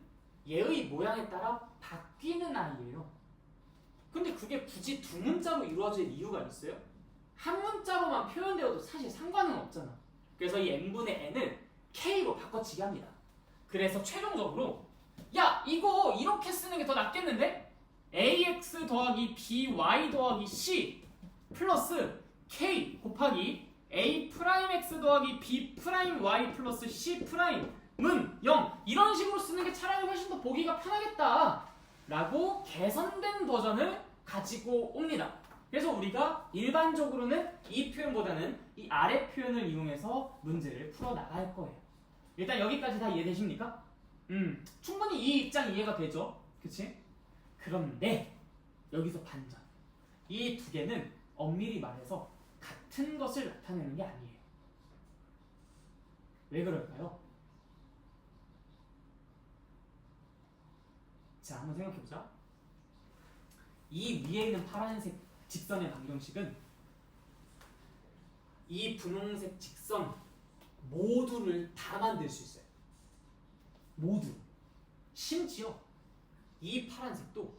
얘의 모양에 따라 바뀌는 아이예요. 근데 그게 굳이 두 문자로 이루어질 이유가 있어요? 한 문자로만 표현되어도 사실 상관은 없잖아. 그래서 이 n분의 n을 k로 바꿔치기 합니다. 그래서 최종적으로 야 이거 이렇게 쓰는 게 더 낫겠는데? ax 더하기 by 더하기 c 플러스 k 곱하기 a'x 더하기 b'y 플러스 c'은 0 이런 식으로 쓰는 게 차라리 훨씬 더 보기가 편하겠다 라고 개선된 버전을 가지고 옵니다. 그래서 우리가 일반적으로는 이 표현보다는 이 아래 표현을 이용해서 문제를 풀어나갈 거예요. 일단 여기까지 다 이해되십니까? 충분히 이 입장 이해가 되죠? 그치? 그런데 여기서 반전. 이 두 개는 엄밀히 말해서 같은 것을 나타내는 게 아니에요. 왜 그럴까요? 자, 한번 생각해보자. 이 위에 있는 파란색 직선의 방정식은 이 분홍색 직선 모두를 다 만들 수 있어요. 모두. 심지어 이 파란색도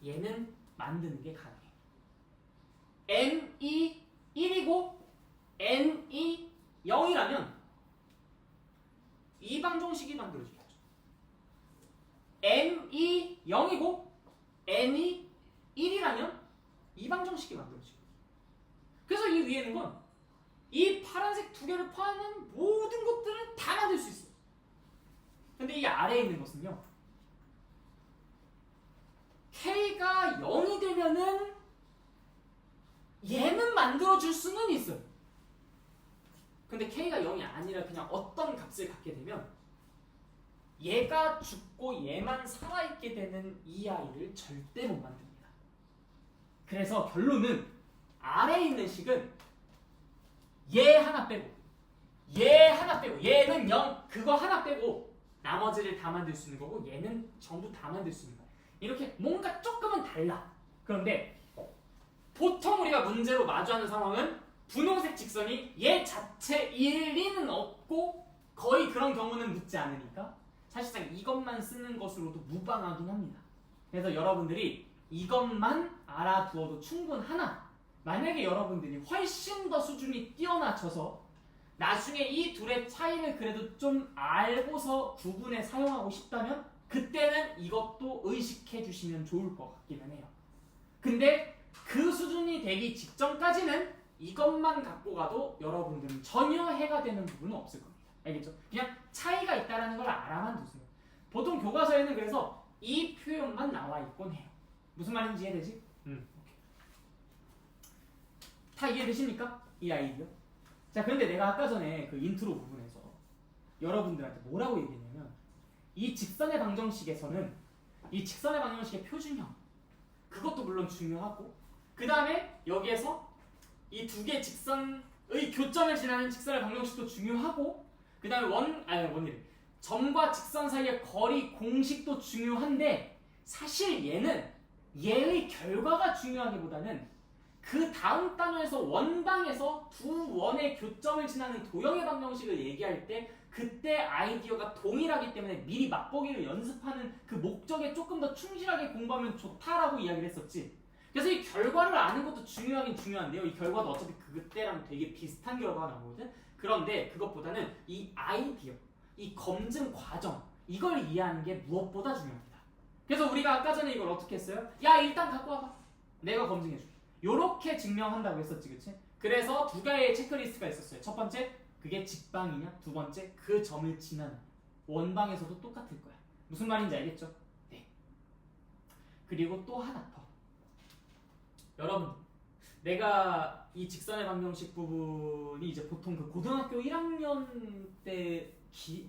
얘는 만드는 게 가능해. n이 1이고 n이 0이라면 이 방정식이 만들어지겠죠. n이 0이고 n이 1이라면 이 방정식이 만들어지고. 그래서 이 위에 있는 건 이 파란색 두 개를 포함한 모든 것들을 다 만들 수 있어요. 근데 이 아래에 있는 것은요. k가 0이 되면은 얘는 만들어줄 수는 있어요. 근데 k가 0이 아니라 그냥 어떤 값을 갖게 되면 얘가 죽고 얘만 살아있게 되는 이 아이를 절대 못 만듭니다. 그래서 결론은 아래에 있는 식은 얘 하나 빼고 얘는 0 그거 하나 빼고 나머지를 다 만들 수 있는 거고 얘는 전부 다 만들 수 있는 거야. 이렇게 뭔가 조금은 달라. 그런데 보통 우리가 문제로 마주하는 상황은 분홍색 직선이 얘 자체일 리는 없고 거의 그런 경우는 묻지 않으니까 사실상 이것만 쓰는 것으로도 무방하긴 합니다. 그래서 여러분들이 이것만 알아두어도 충분하나 만약에 여러분들이 훨씬 더 수준이 뛰어나쳐서 나중에 이 둘의 차이를 그래도 좀 알고서 구분해 사용하고 싶다면 그때는 이것도 의식해 주시면 좋을 것 같기는 해요. 근데 그 수준이 되기 직전까지는 이것만 갖고 가도 여러분들은 전혀 해가 되는 부분은 없을 겁니다. 알겠죠? 그냥 차이가 있다는 걸 알아만 두세요. 보통 교과서에는 그래서 이 표현만 나와 있곤 해요. 무슨 말인지 이해되지? 오케이. 다 이해되십니까? 이 아이디어? 자, 그런데 내가 아까 전에 그 인트로 부분에서 여러분들한테 뭐라고 얘기했냐면 이 직선의 방정식에서는 이 직선의 방정식의 표준형 그것도 물론 중요하고 그 다음에 여기에서 이 두 개의 직선의 교점을 지나는 직선의 방정식도 중요하고 그 다음에 점과 직선 사이의 거리 공식도 중요한데 사실 얘는 얘의 결과가 중요하기보다는 그 다음 단원에서 원방에서 두 원의 교점을 지나는 도형의 방정식을 얘기할 때 그때 아이디어가 동일하기 때문에 미리 맛보기를 연습하는 그 목적에 조금 더 충실하게 공부하면 좋다라고 이야기를 했었지. 그래서 이 결과를 아는 것도 중요하긴 중요한데요. 이 결과도 어차피 그때랑 되게 비슷한 결과가 나오거든. 그런데 그것보다는 이 아이디어, 이 검증 과정, 이걸 이해하는 게 무엇보다 중요합니다. 그래서 우리가 아까 전에 이걸 어떻게 했어요? 야, 일단 갖고 와봐. 내가 검증해줄게. 요렇게 증명한다고 했었지, 그치? 그래서 두 개의 체크리스트가 있었어요. 첫 번째, 그게 직방이냐? 두 번째, 그 점을 지나는. 원방에서도 똑같을 거야. 무슨 말인지 알겠죠? 네. 그리고 또 하나 더. 여러분, 내가 이 직선의 방정식 부분이 이제 보통 그 고등학교 1학년 때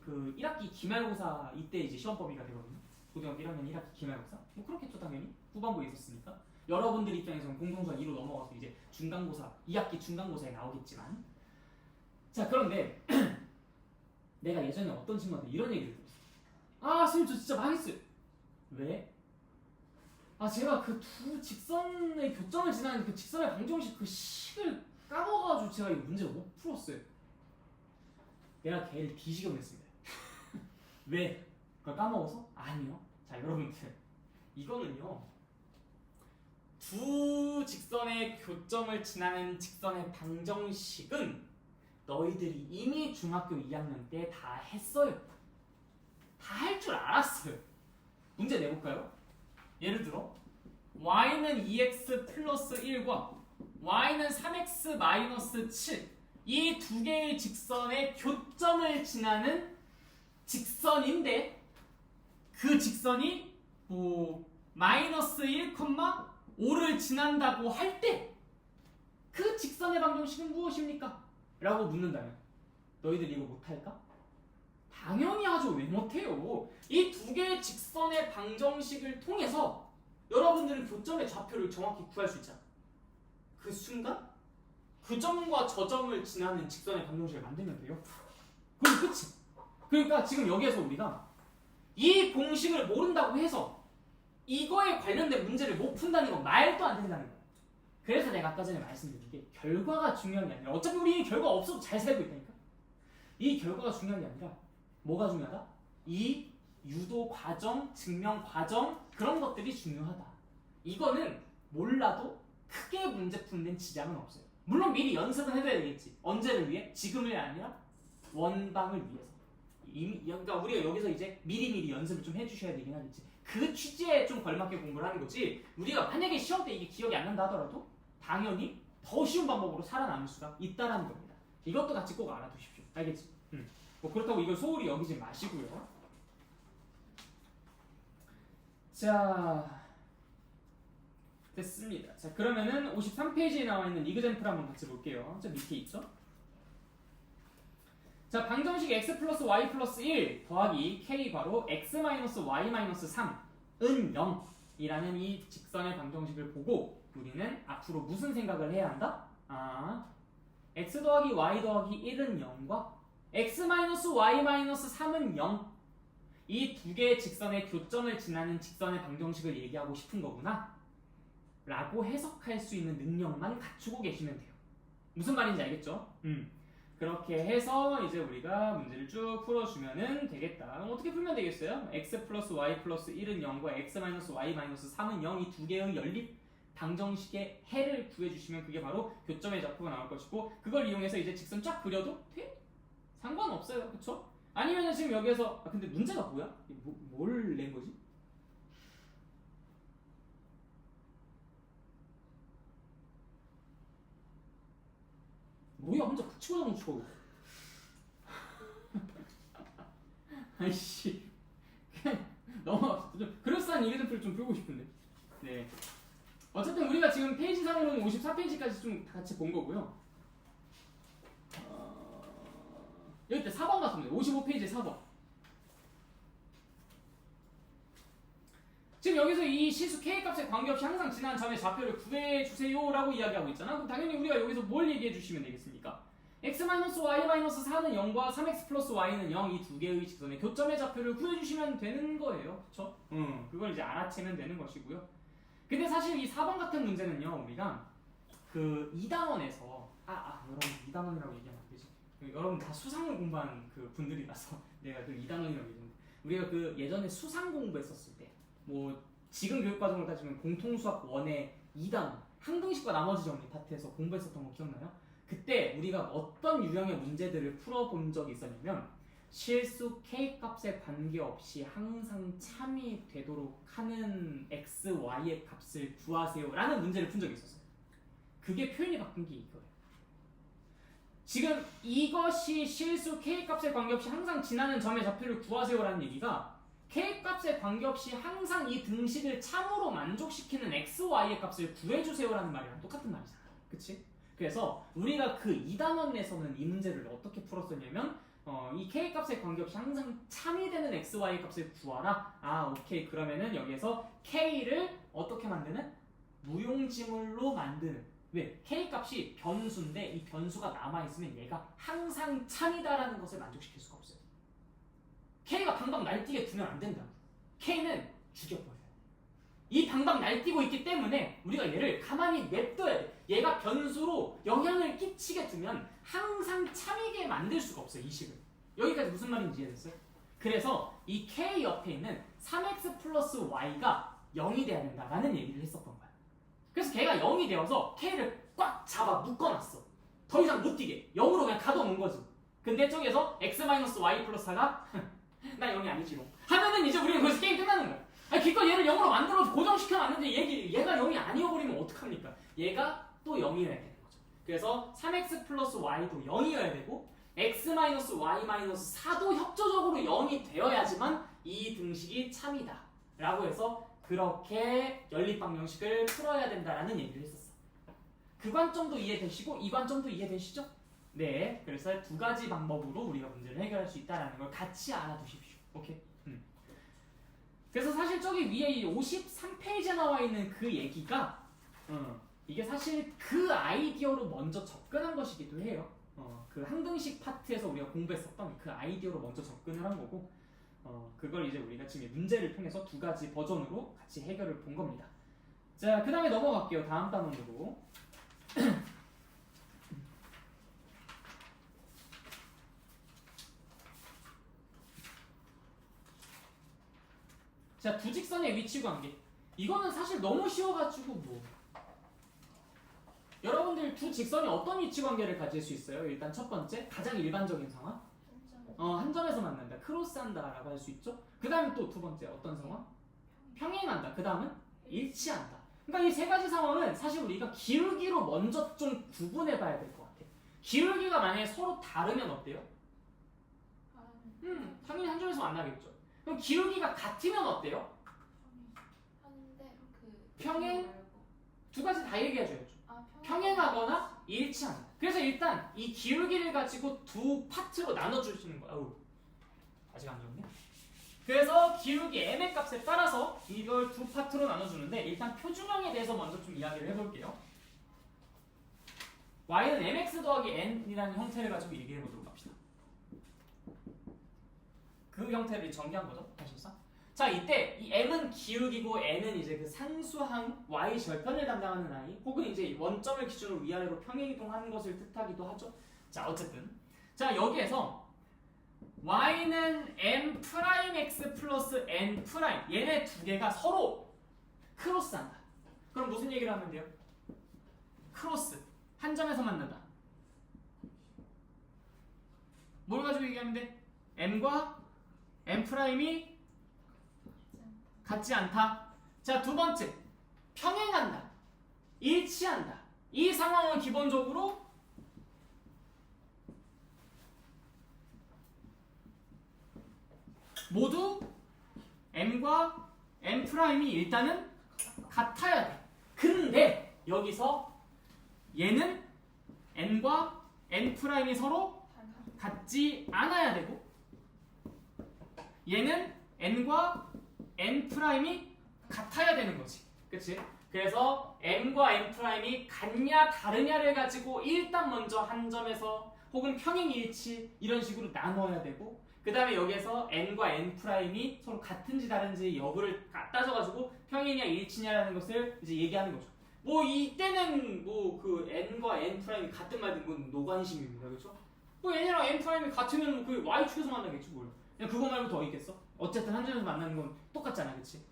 그 1학기 기말고사 이때 이제 시험 범위가 되거든요. 고등학교 1학년 1학기 기말고사. 뭐 그렇겠죠, 당연히. 후반부에 있었으니까. 여러분들 입장에서는 공통수학 2로 넘어가서 이제 중간고사, 2학기 중간고사에 나오겠지만. 자, 그런데 내가 예전에 어떤 친구한테 이런 얘기를 들었어. 아, 선생님 저 진짜 망했어요. 왜? 아, 제가 그 두 직선의 교점을 지나는 그 직선의 방정식 그 식을 까먹어가지고 제가 이 문제를 못 풀었어요. 내가 걔를 뒤지게 보냈습니다. 왜? 그걸 까먹어서? 아니요. 자, 여러분들, 이거는요, 두 직선의 교점을 지나는 직선의 방정식은 너희들이 이미 중학교 2학년 때 다 했어요. 다 할 줄 알았어요. 문제 내볼까요? 예를 들어 y는 2x 플러스 1과 y는 3x 마이너스 7 이 두 개의 직선의 교점을 지나는 직선인데 그 직선이 뭐 마이너스 1,5를 지난다고 할 때 그 직선의 방정식은 무엇입니까? 라고 묻는다면 너희들이 이거 못할까? 당연히 하죠. 왜 못해요? 이 두 개의 직선의 방정식을 통해서 여러분들은 교점의 좌표를 정확히 구할 수 있잖아. 그 순간 그 점과 저 점을 지나는 직선의 방정식을 만들면 돼요. 그럼 끝이. 그러니까 지금 여기에서 우리가 이 공식을 모른다고 해서 이거에 관련된 문제를 못 푼다는 건 말도 안 된다는 거야. 그래서 내가 아까 전에 말씀드린 게 결과가 중요한 게 아니라 어차피 우리 결과 없어도 잘 살고 있다니까. 이 결과가 중요한 게 아니라 뭐가 중요하다? 이 유도 과정, 증명 과정 그런 것들이 중요하다. 이거는 몰라도 크게 문제 푸는 데는 지장은 없어요. 물론 미리 연습은 해둬야 되겠지. 언제를 위해? 지금이 아니라 원방을 위해서. 그러니까 우리가 여기서 이제 미리미리 연습을 좀 해주셔야 되긴 하겠지. 그 취지에 좀 걸맞게 공부를 하는 거지. 우리가 만약에 시험 때 이게 기억이 안 난다 하더라도 당연히 더 쉬운 방법으로 살아남을 수가 있다라는 겁니다. 이것도 같이 꼭 알아두십시오. 알겠지? 뭐 그렇다고 이걸 소홀히 여기지 마시고요. 자, 됐습니다. 자, 그러면은 53페이지에 나와 있는 이그젠플 한번 같이 볼게요. 저 밑에 있죠? 자, 방정식 x 플러스 y 플러스 1 더하기 k 바로 x 마이너스 y 마이너스 3은 0이라는 이 직선의 방정식을 보고 우리는 앞으로 무슨 생각을 해야 한다? 아, x 더하기 y 더하기 1은 0과 x 마이너스 y 마이너스 3은 0 이 두 개의 직선의 교점을 지나는 직선의 방정식을 얘기하고 싶은 거구나 라고 해석할 수 있는 능력만 갖추고 계시면 돼요. 무슨 말인지 알겠죠? 그렇게 해서 이제 우리가 문제를 쭉 풀어주면은 되겠다. 그럼 어떻게 풀면 되겠어요? x 플러스 y 플러스 1은 0과 x 마이너스 y 마이너스 3은 0 이 두 개의 연립 방정식의 해를 구해주시면 그게 바로 교점의 좌표가 나올 것이고 그걸 이용해서 이제 직선 쫙 그려도 돼? 상관없어요. 그쵸? 아니면은 지금 여기에서 근데 문제가 뭐야? 뭘 낸 거지? 뭐야 혼자 그치고 장치고 아이씨 너무 좀 그럴싸한 이그젠플을 좀 풀고 싶은데 네 어쨌든 우리가 지금 페이지 상으로는 54페이지까지 좀 같이 본 거고요 여기 때 4번 같습니다 55페이지 4번 지금 여기서 이 시수 K값에 관계없이 항상 지나는 점의 좌표를 구해주세요 라고 이야기하고 있잖아. 그럼 당연히 우리가 여기서 뭘 얘기해 주시면 되겠습니까? x-y-4는 0과 3x 플러스 y는 0 이 두 개의 직선의 교점의 좌표를 구해주시면 되는 거예요. 그쵸? 그걸 이제 알아채면 되는 것이고요. 근데 사실 이 4번 같은 문제는요. 우리가 그 2단원에서 여러분 2단원이라고 얘기하면 안 되지. 여러분 다 수상을 공부한 그 분들이라서 내가 그 2단원이라고 얘기했는데 우리가 그 예전에 수상 공부했었을 때 뭐 지금 교육과정으로 따지면 공통수학 1의 2단원 항등식과 나머지 정리 파트에서 공부했었던 거 기억나요? 그때 우리가 어떤 유형의 문제들을 풀어본 적이 있었냐면 실수 K값에 관계없이 항상 참이 되도록 하는 X, Y의 값을 구하세요 라는 문제를 푼 적이 있었어요. 그게 표현이 바뀐 게 이거예요. 지금 이것이 실수 K값에 관계없이 항상 지나는 점의 좌표를 구하세요 라는 얘기가 K값에 관계없이 항상 이 등식을 참으로 만족시키는 X, Y의 값을 구해주세요 라는 말이랑 똑같은 말이잖아. 그치? 그래서 우리가 그 2단원에서는 이 문제를 어떻게 풀었었냐면 이 K값에 관계없이 항상 참이 되는 X, Y 값을 구하라. 아 오케이 그러면은 여기에서 K를 어떻게 만드는? 무용지물로 만드는. 왜? K값이 변수인데 이 변수가 남아있으면 얘가 항상 참이다라는 것을 만족시킬 수가 없어요. K가 방방 날뛰게 두면 안 된다고. K는 죽여버려요. 이 방방 날뛰고 있기 때문에 우리가 얘를 가만히 냅둬야 돼. 얘가 변수로 영향을 끼치게 두면 항상 참이게 만들 수가 없어요. 이 식을. 여기까지 무슨 말인지 이해됐어요? 그래서 이 K 옆에 있는 3x 플러스 y가 0이 돼야 된다라는 얘기를 했었던 거야. 그래서 걔가 0이 되어서 K를 꽉 잡아 묶어놨어. 더 이상 못 뛰게. 0으로 그냥 가둬놓은 거지. 근데 저기에서 x-y 플러스 4가 나 0이 아니지 뭐 하면은 이제 우리는 거기서 게임 끝나는 거야. 아니 기껏 얘를 0으로 만들어서 고정시켜놨는데 얘가 0이 아니어버리면 어떡합니까? 얘가 또 0이어야 되는 거죠. 그래서 3x 플러스 y도 0이어야 되고 x-y-4도 협조적으로 0이 되어야지만 이 등식이 참이다 라고 해서 그렇게 연립방정식을 풀어야 된다라는 얘기를 했었어. 그 관점도 이해되시고 이 관점도 이해되시죠? 네, 그래서 두 가지 방법으로 우리가 문제를 해결할 수 있다는 걸 같이 알아두십시오. 오케이? 그래서 사실 저기 위에 이 53페이지에 나와 있는 그 얘기가 이게 사실 그 아이디어로 먼저 접근한 것이기도 해요. 그 항등식 파트에서 우리가 공부했었던 그 아이디어로 먼저 접근을 한 거고 그걸 이제 우리가 지금 문제를 통해서 두 가지 버전으로 같이 해결을 본 겁니다. 자, 그 다음에 넘어갈게요. 다음 단원으로. 자, 두 직선의 위치 관계. 이거는 사실 너무 쉬워가지고 뭐 여러분들 두 직선이 어떤 위치 관계를 가질 수 있어요? 일단 첫 번째, 가장 일반적인 상황. 한 점에서 만난다. 크로스한다라고 할 수 있죠. 그 다음에 또 두 번째 어떤 상황? 평행한다. 그 다음은 일치한다. 그러니까 이 세 가지 상황은 사실 우리가 기울기로 먼저 좀 구분해 봐야 될 것 같아. 기울기가 만약에 서로 다르면 어때요? 당연히 한 점에서 만나겠죠. 그럼 기울기가 같으면 어때요? 평행? 두 가지 다 얘기해줘야죠. 평행하거나 일치한다. 그래서 일단 이 기울기를 가지고 두 파트로 나눠주시는 거야. 아우, 아직 안 좋네. 그래서 기울기 m의 값에 따라서 이걸 두 파트로 나눠주는데 일단 표준형에 대해서 먼저 좀 이야기를 해볼게요. y는 mx 더하기 n이라는 형태를 가지고 얘기해보도록 합시다. 그 형태를 전개한 거죠, 사실상. 자, 이때 이 m은 기울기고 n은 이제 그 상수항 y 절편을 담당하는 아이, 혹은 이제 원점을 기준으로 위아래로 평행이동하는 것을 뜻하기도 하죠. 자, 어쨌든 자 여기에서 y는 m'x 플러스 n 프라임, 얘네 두 개가 서로 크로스한다. 그럼 무슨 얘기를 하면 돼요? 크로스, 한 점에서 만난다. 뭘 가지고 얘기하면 돼? m과 m 프라임이 같지 않다. 자, 두 번째, 평행한다, 일치한다. 이 상황은 기본적으로 모두 m과 m 프라임이 일단은 같아야 돼. 근데 여기서 얘는 n과 n 프라임이 서로 같지 않아야 되고, 얘는 n과 n 프라임이 같아야 되는 거지. 그치? 그래서 m과 n 프라임이 같냐 다르냐를 가지고 일단 먼저 한 점에서 혹은 평행일치 이런 식으로 나눠야 되고, 그 다음에 여기에서 n과 n 프라임이 서로 같은지 다른지 여부를 따져가지고 평행이냐 일치냐라는 것을 이제 얘기하는 거죠. 뭐 이때는 뭐 그 n과 n 프라임이 같든 말든 건 노관심입니다. 그렇죠? 뭐 n이랑 n 프라임이 같으면 뭐 그 y축에서 만나겠지 뭘. 그냥 그거 말고 더 있겠어? 어쨌든 한 점에서 만나는 건 똑같잖아, 그치?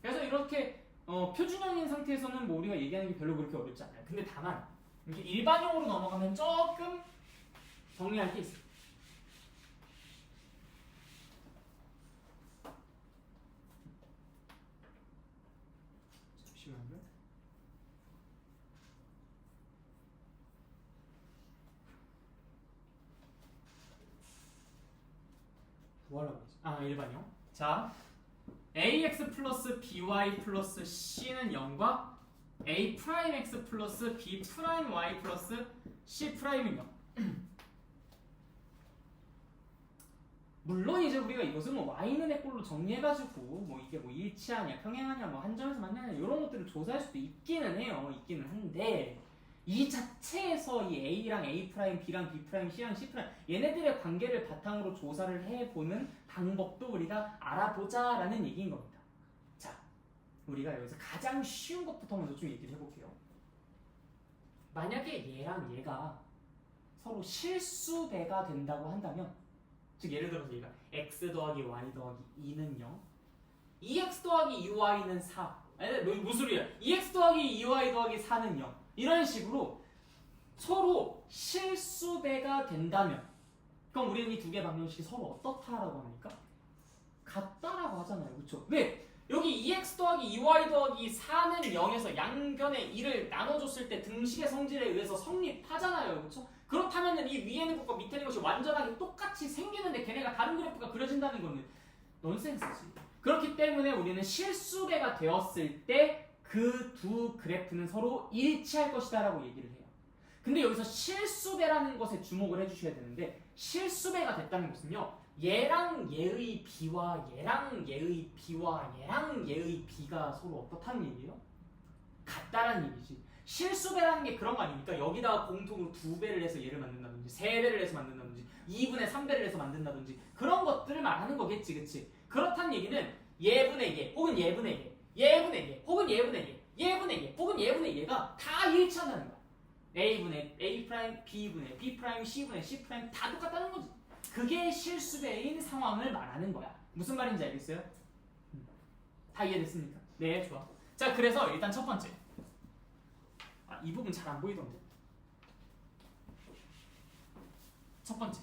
그래서 이렇게 표준형인 상태에서는 뭐 우리가 얘기하는 게 별로 그렇게 어렵지 않아요. 근데 다만 이렇게 일반형으로 넘어가면 조금 정리할 게 있어. 잠시만요. 뭐 하려고 했지? 아, 일반형. 자, ax 플러스 by 플러스 c는 0과 a 프라임 x 플러스 b 프라임 y 플러스 c 프라임은 0. 물론 이제 우리가 이것을 뭐 y는 의 꼴로 정리해가지고 뭐 이게 뭐 일치하냐 평행하냐 뭐 한 점에서 만나냐 이런 것들을 조사할 수도 있기는 해요. 있기는 한데 이 자체에서 이 a랑 a 프라임, b랑 b 프라임, c랑 c 프라임 얘네들의 관계를 바탕으로 조사를 해보는 방법도 우리가 알아보자라는 얘기인 겁니다. 자, 우리가 여기서 가장 쉬운 것부터 먼저 좀 얘기를 해볼게요. 만약에 얘랑 얘가 서로 실수배가 된다고 한다면, 즉 예를 들어서 얘가 x 더하기 y 더하기 2는 0, 2x 더하기 2y는 4. 아니 무슨 소리야? 2x 더하기 2y 더하기 4는 0. 이런 식으로 서로 실수배가 된다면, 그럼 우리는 이 두 개 방정식이 서로 어떻다라고 합니까? 같다라고 하잖아요. 그렇죠? 왜? 여기 2x 더하기 2y 더하기 4는 0에서 양변의 2를 나눠줬을 때 등식의 성질에 의해서 성립하잖아요. 그렇죠? 그렇다면 이 위에 있는 것과 밑에 있는 것이 완전하게 똑같이 생기는데 걔네가 다른 그래프가 그려진다는 거는 넌센스지. 그렇기 때문에 우리는 실수배가 되었을 때 그 두 그래프는 서로 일치할 것이다 라고 얘기를 해요. 근데 여기서 실수배라는 것에 주목을 해주셔야 되는데, 실수배가 됐다는 것은요, 얘랑 얘의 b와 얘랑 얘의 b와 얘랑 얘의 b가 서로 어떻다는 얘기예요? 같다라는 얘기지. 실수배라는 게 그런 거 아닙니까? 여기다가 공통으로 2배를 해서 얘를 만든다든지 3배를 해서 만든다든지 2분의 3배를 해서 만든다든지 그런 것들을 말하는 거겠지, 그치? 그렇다는 얘기는 얘분의 얘 혹은 얘분의 얘, 얘분의 얘 혹은 얘분의 얘, 얘분의 얘 혹은 얘분의 얘가 다 일치한다는 거야. A분의 A 프라임, B분의 B 프라임, C분의 C 프라임 다 똑같다는 거지. 그게 실수배인 상황을 말하는 거야. 무슨 말인지 알겠어요? 다 이해됐습니까? 네, 좋아. 자, 그래서 일단 첫 번째. 이 부분 잘 안 보이던데. 첫 번째.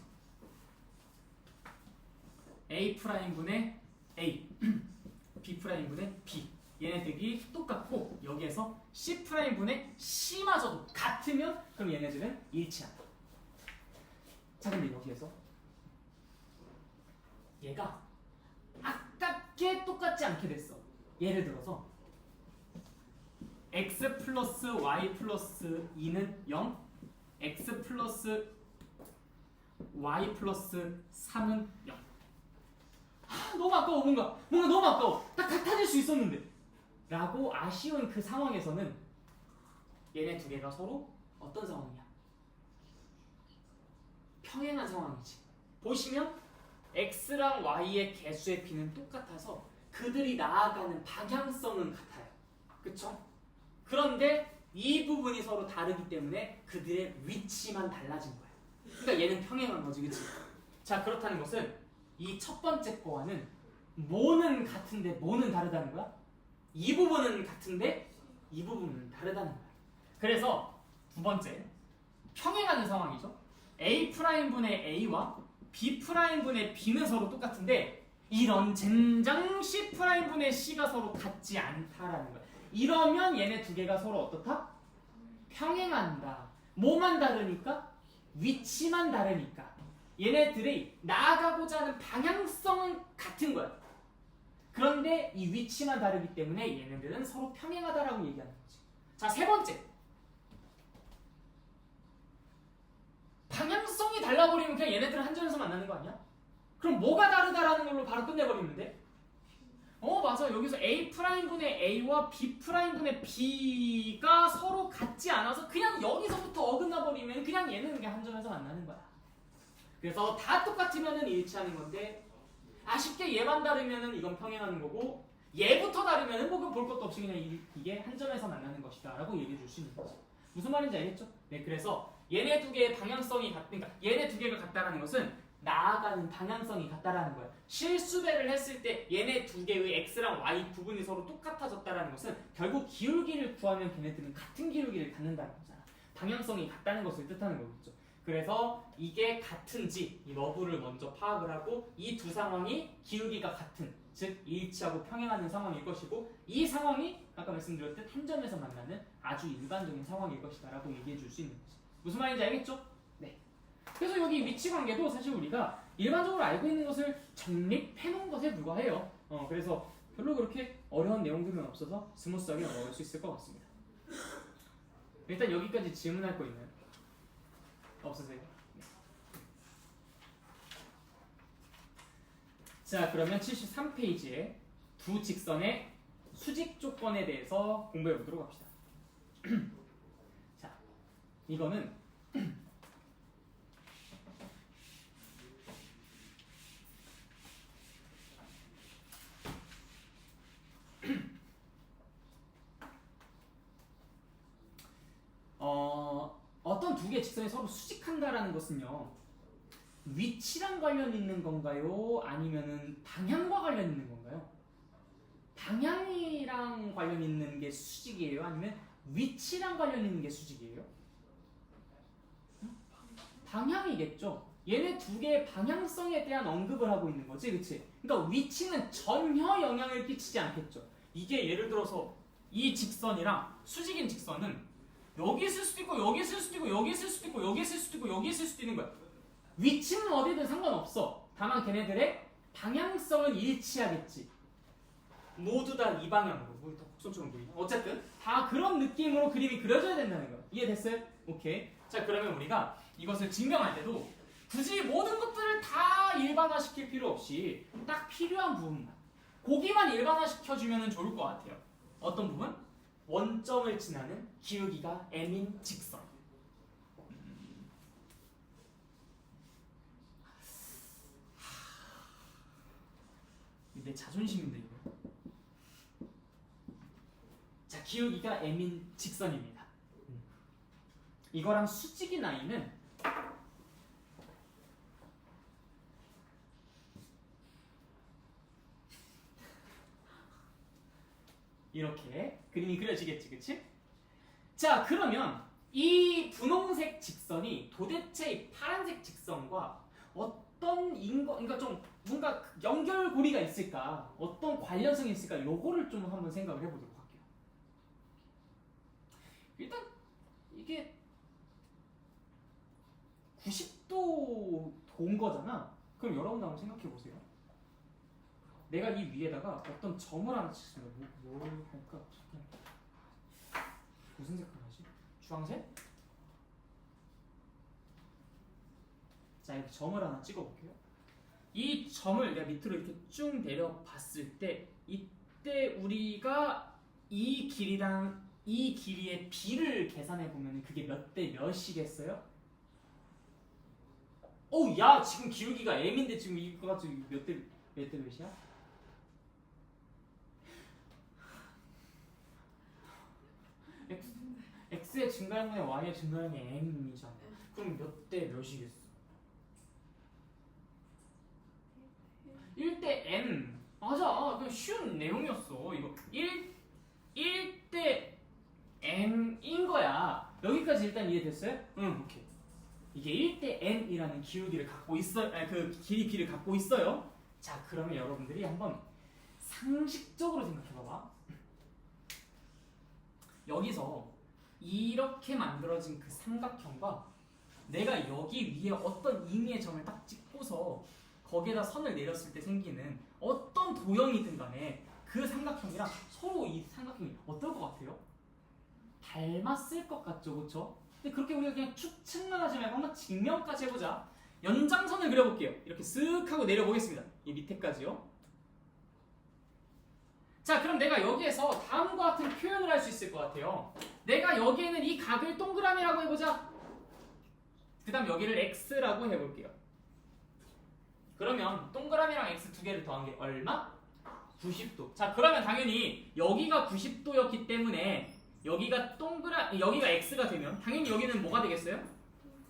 A 프라임분의 A, B 프라임분의 B. 얘네들이 똑같고 여기에서 C 프라임분의 C마저도 같으면 그럼 얘네들은 일치한다. 자, 근데 여기에서 얘가 아깝게 똑같지 않게 됐어. 예를 들어서 x 플러스 y 플러스 2는 0, x 플러스 y 플러스 3은 0. 너무 아까워. 뭔가 너무 아까워. 딱 같아질 수 있었는데 라고 아쉬운 그 상황에서는 얘네 두 개가 서로 어떤 상황이야? 평행한 상황이지. 보시면 x랑 y의 개수의 b는 똑같아서 그들이 나아가는 방향성은 같아요. 그쵸? 그런데 이 부분이 서로 다르기 때문에 그들의 위치만 달라진 거야. 그러니까 얘는 평행한 거지, 그치? 자, 그렇다는 것은 이 첫 번째 거와는 뭐는 같은데 뭐는 다르다는 거야? 이 부분은 같은데 이 부분은 다르다는 거야. 그래서 두 번째, 평행하는 상황이죠. A'분의 A와 B'분의 B는 서로 똑같은데 이런 젠장 C'분의 C가 서로 같지 않다라는 거야. 이러면 얘네 두 개가 서로 어떻다? 평행한다. 뭐만 다르니까? 위치만 다르니까. 얘네들이 나아가고자 하는 방향성은 같은 거야. 그런데 이 위치만 다르기 때문에 얘네들은 서로 평행하다라고 얘기하는 거지. 자, 세 번째. 방향성이 달라버리면 그냥 얘네들은 한 점에서 만나는 거 아니야? 그럼 뭐가 다르다라는 걸로 바로 끝내버리면 돼? 맞아. 여기서 A'분의 A와 B'분의 B가 서로 같지 않아서 그냥 여기서부터 어긋나 버리면 그냥 얘는 그냥 한 점에서 만나는 거야. 그래서 다 똑같으면은 일치하는 건데 아쉽게 얘만 다르면은 이건 평행하는 거고 얘부터 다르면은 뭐 볼 것도 없이 그냥 이게 한 점에서 만나는 것이다 라고 얘기해 줄 수 있는 거지. 무슨 말인지 알겠죠? 네, 그래서 얘네 두 개의 방향성이 그러니까 얘네 두 개가 같다라는 것은 나아가는 방향성이 같다라는 거야. 실수배를 했을 때 얘네 두 개의 x랑 y 부분이 서로 똑같아졌다라는 것은 결국 기울기를 구하면 걔네들은 같은 기울기를 갖는다는 거잖아. 방향성이 같다는 것을 뜻하는 거겠죠. 그래서 이게 같은지 이 러브를 먼저 파악을 하고 이 두 상황이 기울기가 같은, 즉 일치하고 평행하는 상황일 것이고, 이 상황이 아까 말씀드렸듯 한 점에서 만나는 아주 일반적인 상황일 것이다 라고 얘기해 줄 수 있는 거지. 무슨 말인지 알겠죠? 네. 그래서 여기 위치 관계도 사실 우리가 일반적으로 알고 있는 것을 정립해 놓은 것에 불과해요. 그래서 별로 그렇게 어려운 내용들은 없어서 스무스하게 넘어갈 수 있을 것 같습니다. 일단 여기까지 질문할 거 있나요? 없으세요? 네. 자, 그러면 73페이지에 두 직선의 수직 조건에 대해서 공부해 보도록 합시다. 자, 이거는 어떤 두 개의 직선이 서로 수직한다라는 것은요, 위치랑 관련 있는 건가요? 아니면은 방향과 관련 있는 건가요? 방향이랑 관련 있는 게 수직이에요? 아니면 위치랑 관련 있는 게 수직이에요? 방향이겠죠. 얘네 두 개의 방향성에 대한 언급을 하고 있는 거지, 그치? 그러니까 위치는 전혀 영향을 끼치지 않겠죠. 이게 예를 들어서 이 직선이랑 수직인 직선은 여기 있을 수도 있고 여기 있을 수도 있고 여기 있을 수도 있고 여기 있을 수도 있고 여기 있을 수도 있는 거야. 위치는 어디든 상관없어. 다만 걔네들의 방향성은 일치하겠지. 모두 다 이 방향으로. 뭐 더 곡선처럼 보이나? 어쨌든 다 그런 느낌으로 그림이 그려져야 된다는 거야. 이해됐어요? 오케이. 자, 그러면 우리가 이것을 증명할 때도 굳이 모든 것들을 다 일반화시킬 필요 없이 딱 필요한 부분만 거기만 일반화시켜주면 좋을 것 같아요. 어떤 부분? 원점을 지나는 기울기가 m인 직선. 내 자존심인데 이거. 자, 기울기가 m인 직선입니다. 이거랑 수직인 라인은 이렇게 그림이 그려지겠지, 그치? 자, 그러면 이 분홍색 직선이 도대체 이 파란색 직선과 어떤 그러니까 좀 뭔가 연결고리가 있을까? 어떤 관련성이 있을까? 요거를 좀 한번 생각을 해보도록 할게요. 일단 이게 90도 돈 거잖아. 그럼 여러분도 한번 생각해 보세요. 내가 이 위에다가 어떤 점을 하나 치면 뭘 할까? 무슨 색깔 하지? 주황색? 자, 이렇게 점을 하나 찍어볼게요. 이 점을 내가 밑으로 이렇게 쭉 내려봤을 때 이때 우리가 이 길이랑 이 길이의 비를 계산해보면 그게 몇 대 몇이겠어요? 어우, 야, 지금 기울기가 m인데 지금 이거 가지고 몇 대 몇이야? x의 증가량분의 y의 증가량이 m이잖아. 그럼 몇 대 몇이겠어? 1대 m. 맞아. 그냥 쉬운 내용이었어. 이거 1대 m인 거야. 여기까지 일단 이해됐어요? 응, 오케이. 이게 1대 m이라는 기울기를 갖고 있어요. 그 길이 b를 갖고 있어요. 자, 그러면 여러분들이 한번 상식적으로 생각해봐봐. 여기서 이렇게 만들어진 그 삼각형과 내가 여기 위에 어떤 임의의 점을 딱 찍고서 거기에다 선을 내렸을 때 생기는 어떤 도형이든 간에 그 삼각형이랑 서로 이 삼각형이 어떨 것 같아요? 닮았을 것 같죠, 그쵸? 근데 그렇게 우리가 그냥 추측만 하지 말고 한번 증명까지 해보자. 연장선을 그려볼게요. 이렇게 쓱 하고 내려보겠습니다. 이 밑에까지요. 자, 그럼 내가 여기에서 다음과 같은 표현을 할 수 있을 것 같아요. 내가 여기에는 이 각을 동그라미라고 해보자. 그 다음 여기를 x라고 해볼게요. 그러면 동그라미랑 x 두 개를 더한 게 얼마? 90도. 자, 그러면 당연히 여기가 90도였기 때문에 여기가 여기가 x가 되면 당연히 여기는 뭐가 되겠어요?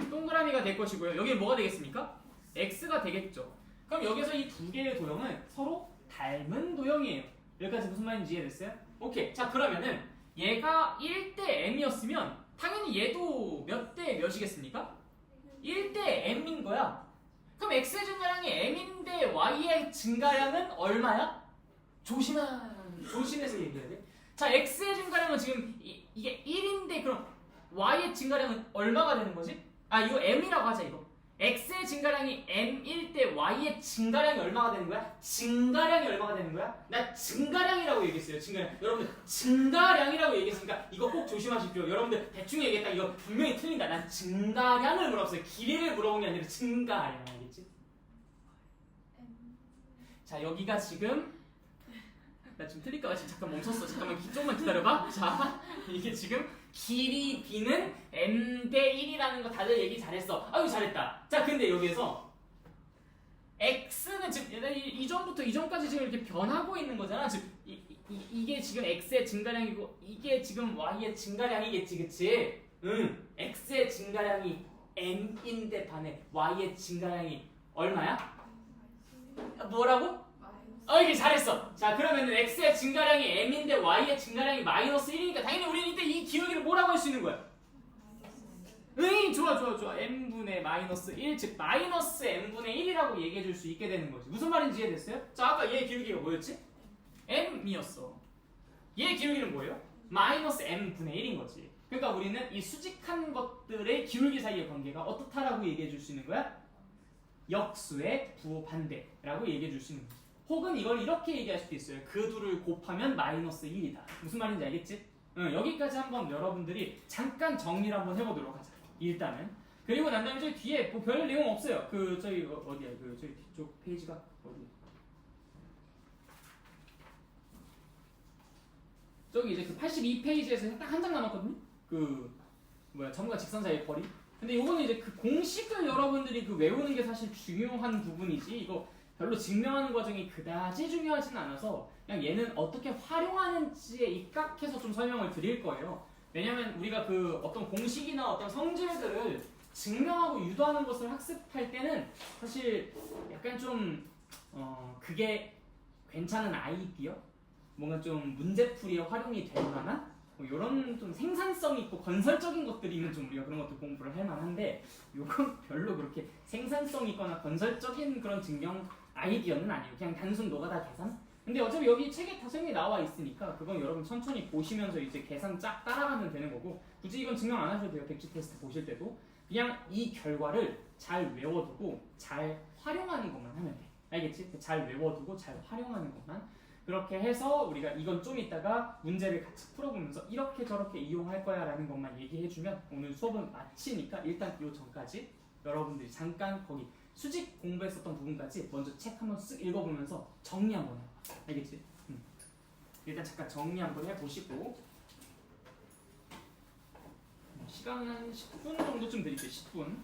동그라미가 될 것이고요. 여기 뭐가 되겠습니까? x가 되겠죠. 그럼 여기서 이 두 개의 도형은 서로 닮은 도형이에요. 여기까지 무슨 말인지 이해됐어요? 오케이. 자, 그러면은 얘가 1대 m이었으면 당연히 얘도 몇 대 몇이겠습니까? 1대 m인 거야. 그럼 x의 증가량이 m인데 y의 증가량은 얼마야? 조심해서 얘기해야 돼. 자, x의 증가량은 지금 이게 1인데 그럼 y의 증가량은 얼마가 되는 거지? 아, 이거 m이라고 하자 이거. x의 증가량이 m일 때 y의 증가량이 얼마가 되는 거야? 증가량이 얼마가 되는 거야? 나 증가량이라고 얘기했어요. 증가량. 여러분들 증가량이라고 얘기했으니까 이거 꼭 조심하십시오. 여러분들 대충 얘기했다 이거 분명히 틀린다. 난 증가량을 물어봤어요. 길이를 물어본 게 아니라 증가량. 알겠지? 자, 여기가 지금 나 지금 틀릴까봐 지금 잠깐 멈췄어. 잠깐만 조금만 기다려봐. 자, 이게 지금 길이 b는 m 대 1이라는 거 다들 얘기 잘했어. 아유 잘했다. 자, 근데 여기에서 x는 지금 이전부터 이전까지 지금 이렇게 변하고 있는 거잖아. 지금 이게 지금 x의 증가량이고 이게 지금 y의 증가량이겠지, 그치? 응. x의 증가량이 m인데 반해 y의 증가량이 얼마야? 뭐라고? 이게 잘했어. 자, 그러면은 x의 증가량이 m인데 y의 증가량이 마이너스 1이니까 당연히 우리는 이때 이 기울기를 뭐라고 할 수 있는 거야? 좋아. m분의 마이너스 1, 즉 마이너스 m분의 1이라고 얘기해 줄 수 있게 되는 거지. 무슨 말인지 이해됐어요? 자, 아까 얘 기울기가 뭐였지? m이었어. 얘 기울기는 뭐예요? 마이너스 m분의 1인 거지. 그러니까 우리는 이 수직한 것들의 기울기 사이의 관계가 어떻다라고 얘기해 줄 수 있는 거야? 역수의 부호 반대라고 얘기해 줄 수 있는 거지. 혹은 이걸 이렇게 얘기할 수도 있어요. 그 둘을 곱하면 마이너스 1이다. 무슨 말인지 알겠지? 여기까지 한번 여러분들이 잠깐 정리를 한번 해보도록 하자. 일단은. 그리고 난 다음에 저기 뒤에 뭐 별 내용 없어요. 저기 어디야? 저기 뒤쪽 페이지가 어디? 저기 이제 그 82페이지에서 딱 한 장 남았거든요. 점과 직선 사이의 거리. 근데 요거는 이제 그 공식을 여러분들이 외우는 게 사실 중요한 부분이지. 이거 별로 증명하는 과정이 그다지 중요하진 않아서 그냥 얘는 어떻게 활용하는지에 입각해서 좀 설명을 드릴 거예요. 왜냐면 우리가 어떤 공식이나 어떤 성질들을 증명하고 유도하는 것을 학습할 때는 사실 약간 좀 그게 괜찮은 아이디어? 뭔가 좀 문제풀이에 활용이 될 만한 이런 좀 생산성 있고 건설적인 것들이면 좀 우리가 그런 것도 공부를 할 만한데 요건 별로 그렇게 생산성 있거나 건설적인 그런 증명 아이디어는 아니에요. 그냥 단순 노가다 계산? 근데 어차피 여기 책에 다 설명이 나와 있으니까 그건 여러분 천천히 보시면서 이제 계산 쫙 따라가면 되는 거고 굳이 이건 증명 안 하셔도 돼요. 백지 테스트 보실 때도 그냥 이 결과를 잘 외워두고 잘 활용하는 것만 하면 돼. 알겠지? 잘 외워두고 잘 활용하는 것만 그렇게 해서 우리가 이건 좀 이따가 문제를 같이 풀어보면서 이렇게 저렇게 이용할 거야 라는 것만 얘기해주면 오늘 수업은 마치니까 일단 요 전까지 여러분들이 잠깐 거기 수직 공부했었던 부분까지 먼저 책 한번 쓱 읽어보면서 정리 한번 해봐. 알겠지? 일단 잠깐 정리 한번 해보시고 시간 한 10분 정도쯤 드릴게요. 10분.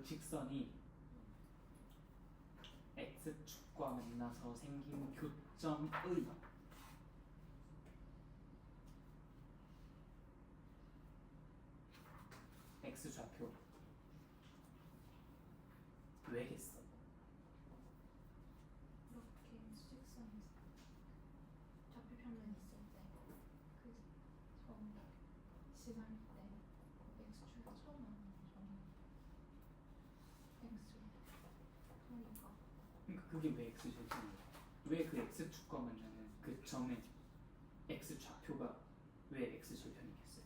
직선이 x축과 만나서 생긴 교점의 x좌표 왜겠어? 이렇게 수직선이 좌표평면 있을 때그 처음 시작할 때 x축이 처음 나오는 점은 x 그러니까 그러니까 그게 왜 x절편이야? 왜 그 x축과 만나는 그 점의 x좌표가 왜 x절편이겠어요?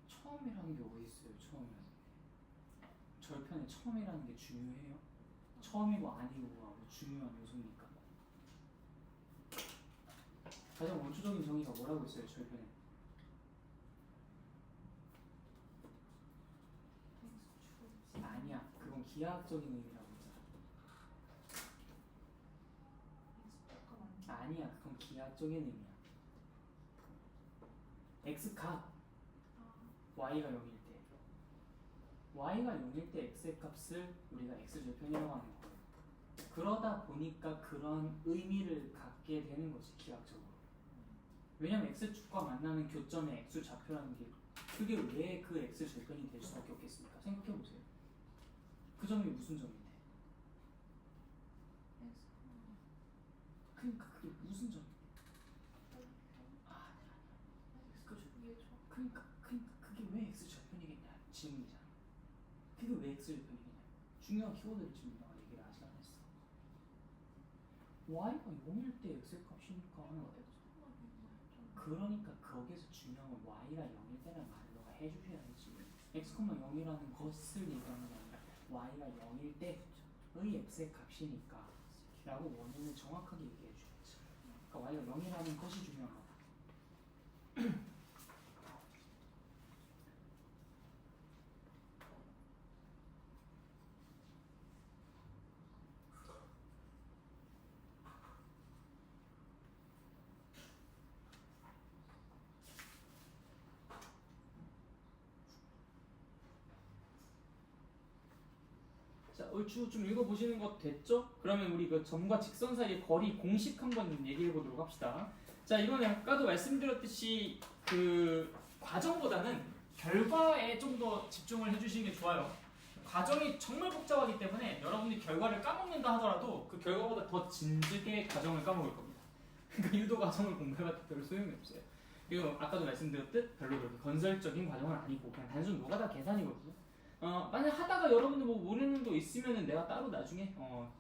처음이라는 게 어디 있어요? 처음이라는 게 절편의 처음이라는 게 중요해요? 처음이고 아니고가 뭐 중요한 요소니까. 가장 원초적인 정의가 뭐라고 있어요? 절편에 x축 아니야. 그건 기하학적인 의미라고 했잖아. x축과 만나 아니야. 그건 기하학적인 의미야. x값 y가 0일 때 y가 0일 때 x의 값을 우리가 x절편이라고 하는 거예요. 그러다 보니까 그런 의미를 갖게 되는 거지 기하학적으로. 왜냐면 x축과 만나는 교점의 x좌표라는 게 그게 왜 그 x절편이 될 수밖에 없겠습니까? 생각해보세요. 그 점이 무슨 점인데? 그러니까 그게 무슨 점이야? 그러니까 그게 왜 x절편이겠냐 질문이잖아. 그게 왜 x절편이겠냐. 중요한 키워드를 지금 내가 얘기를 아직 안 했어. y가 0일 때 x의 값이니까 그러니까 거기서 중요한 건 y가 0일 때라는 말을 너가 해주셔야지. x, 0이라는 것을 얘기하는 게 아니라 y가 0일 때의 x의 값이니까 라고 원인을 정확하게 얘기해 줘야지. 그러니까 y가 0이라는 것이 중요한 거다. 자, 얼추 좀 읽어보시는 것 됐죠? 그러면 우리 그 점과 직선 사이의 거리 공식 한번 얘기해 보도록 합시다. 자, 이건 아까도 말씀드렸듯이 그 과정보다는 결과에 좀 더 집중을 해주시는 게 좋아요. 과정이 정말 복잡하기 때문에 여러분들이 결과를 까먹는다 하더라도 그 결과보다 더 진즉의 과정을 까먹을 겁니다. 그러니까 유도 과정을 공부해봤자 별로 소용이 없어요. 그리고 아까도 말씀드렸듯 별로 그렇게 건설적인 과정은 아니고 그냥 단순 노가다 계산이거든요. 만약 하다가 여러분들 뭐 모르는 거 있으면은 내가 따로 나중에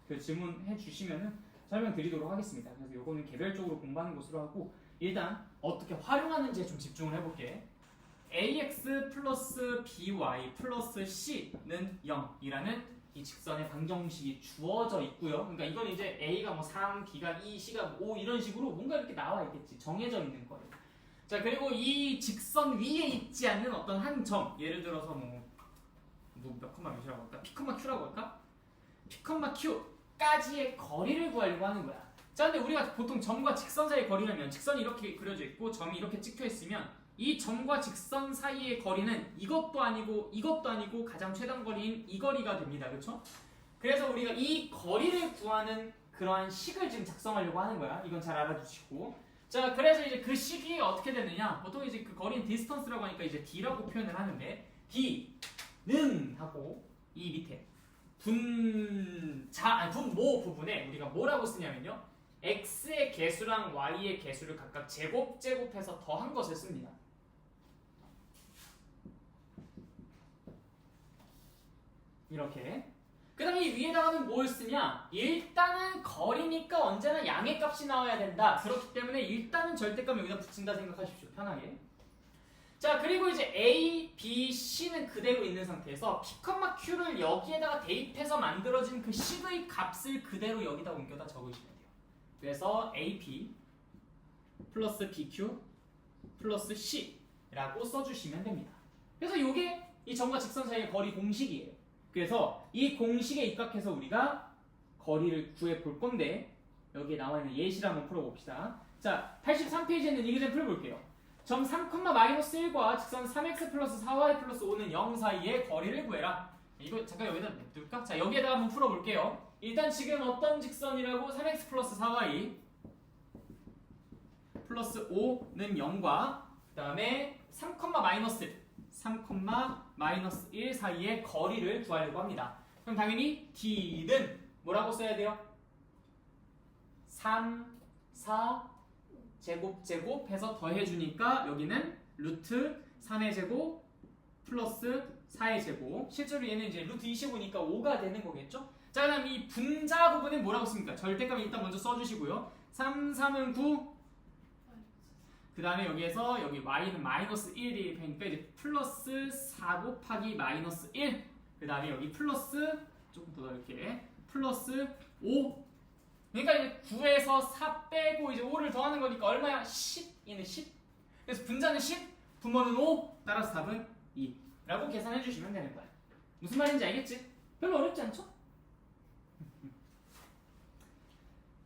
그 질문해 주시면은 설명드리도록 하겠습니다. 그래서 요거는 개별적으로 공부하는 것으로 하고 일단 어떻게 활용하는지에 좀 집중을 해볼게. ax 플러스 by 플러스 c는 0이라는 이 직선의 방정식이 주어져 있고요. 그러니까 이건 이제 a가 뭐 3, b가 2, c가 5 이런 식으로 뭔가 이렇게 나와 있겠지. 정해져 있는 거예요. 자, 그리고 이 직선 위에 있지 않는 어떤 한 점, 예를 들어서 몇 컴마 몇이라고 할까? p, q라고 할까? p, q까지의 거리를 구하려고 하는 거야. 자, 근데 우리가 보통 점과 직선 사이의 거리라면 직선이 이렇게 그려져 있고 점이 이렇게 찍혀 있으면 이 점과 직선 사이의 거리는 이것도 아니고 가장 최단 거리인 이 거리가 됩니다. 그렇죠? 그래서 우리가 이 거리를 구하는 그러한 식을 지금 작성하려고 하는 거야. 이건 잘 알아두시고. 자, 그래서 이제 그 식이 어떻게 되느냐? 보통 이제 그 거리는 디스턴스라고 하니까 이제 d라고 표현을 하는데 d는 하고 이 밑에 분모 부분에 우리가 뭐라고 쓰냐면요. x의 개수랑 y의 개수를 각각 제곱해서 더한 것을 씁니다. 이렇게. 그 다음에 이 위에다가는 뭘 쓰냐? 일단은 거리니까 언제나 양의 값이 나와야 된다. 그렇기 때문에 일단은 절대값 여기다 붙인다 생각하십시오. 편하게. 자, 그리고 이제 A, B, C는 그대로 있는 상태에서 P, Q를 여기에다가 대입해서 만들어진 그 식의 값을 그대로 여기다 옮겨다 적으시면 돼요. 그래서 AP 플러스 BQ 플러스 C라고 써주시면 됩니다. 그래서 이게 이 점과 직선 사이의 거리 공식이에요. 그래서 이 공식에 입각해서 우리가 거리를 구해 볼 건데 여기에 나와 있는 예시를 한번 풀어봅시다. 자, 83페이지에는 이 문제 풀어볼게요. 점 3,-1과 직선 3x 플러스 4y 플러스 5는 0 사이의 거리를 구해라. 이거 잠깐 여기다 냅둘까? 자, 여기에다가 한번 풀어볼게요. 일단 지금 어떤 직선이라고 3x 플러스 4y 플러스 5는 0과 그 다음에 3,-1 사이의 거리를 구하려고 합니다. 그럼 당연히 d는 뭐라고 써야 돼요? 3, 4 제곱 해서 더해주니까 여기는 루트 3의 제곱 플러스 4의 제곱. 실제로 얘는 이제 루트 25니까 5가 되는 거겠죠? 자, 그다음 이 분자 부분은 뭐라고 씁니까? 절대값 일단 먼저 써주시고요. 3, 3은 9. 그 다음에 여기에서 여기 y는 마이너스 1이 되니까 이제 플러스 4 곱하기 마이너스 1. 그 다음에 여기 플러스 조금 더 넓게 플러스 5. 그러니까 이제 9에서 4 빼고 이제 5를 더하는 거니까 얼마야? 10. 얘는 10. 그래서 분자는 10, 분모는 5. 따라서 답은 2. 라고 계산해 주시면 되는 거야. 무슨 말인지 알겠지? 별로 어렵지 않죠?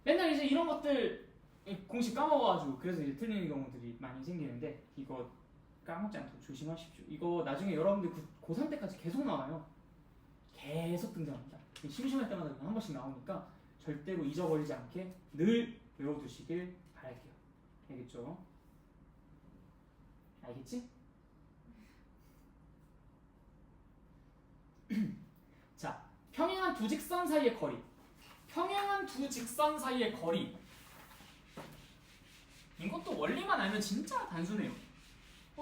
맨날 이제 이런 것들 공식 까먹어가지고 그래서 이제 틀리는 경우들이 많이 생기는데 이거 까먹지 않도록 조심하십시오. 이거 나중에 여러분들 고3 때까지 계속 나와요. 계속 등장합니다. 심심할 때마다 한 번씩 나오니까 절대로 잊어버리지 않게 늘 외워두시길 바랄게요. 알겠죠? 알겠지? 자, 평행한 두 직선 사이의 거리. 평행한 두 직선 사이의 거리. 이것도 원리만 알면 진짜 단순해요.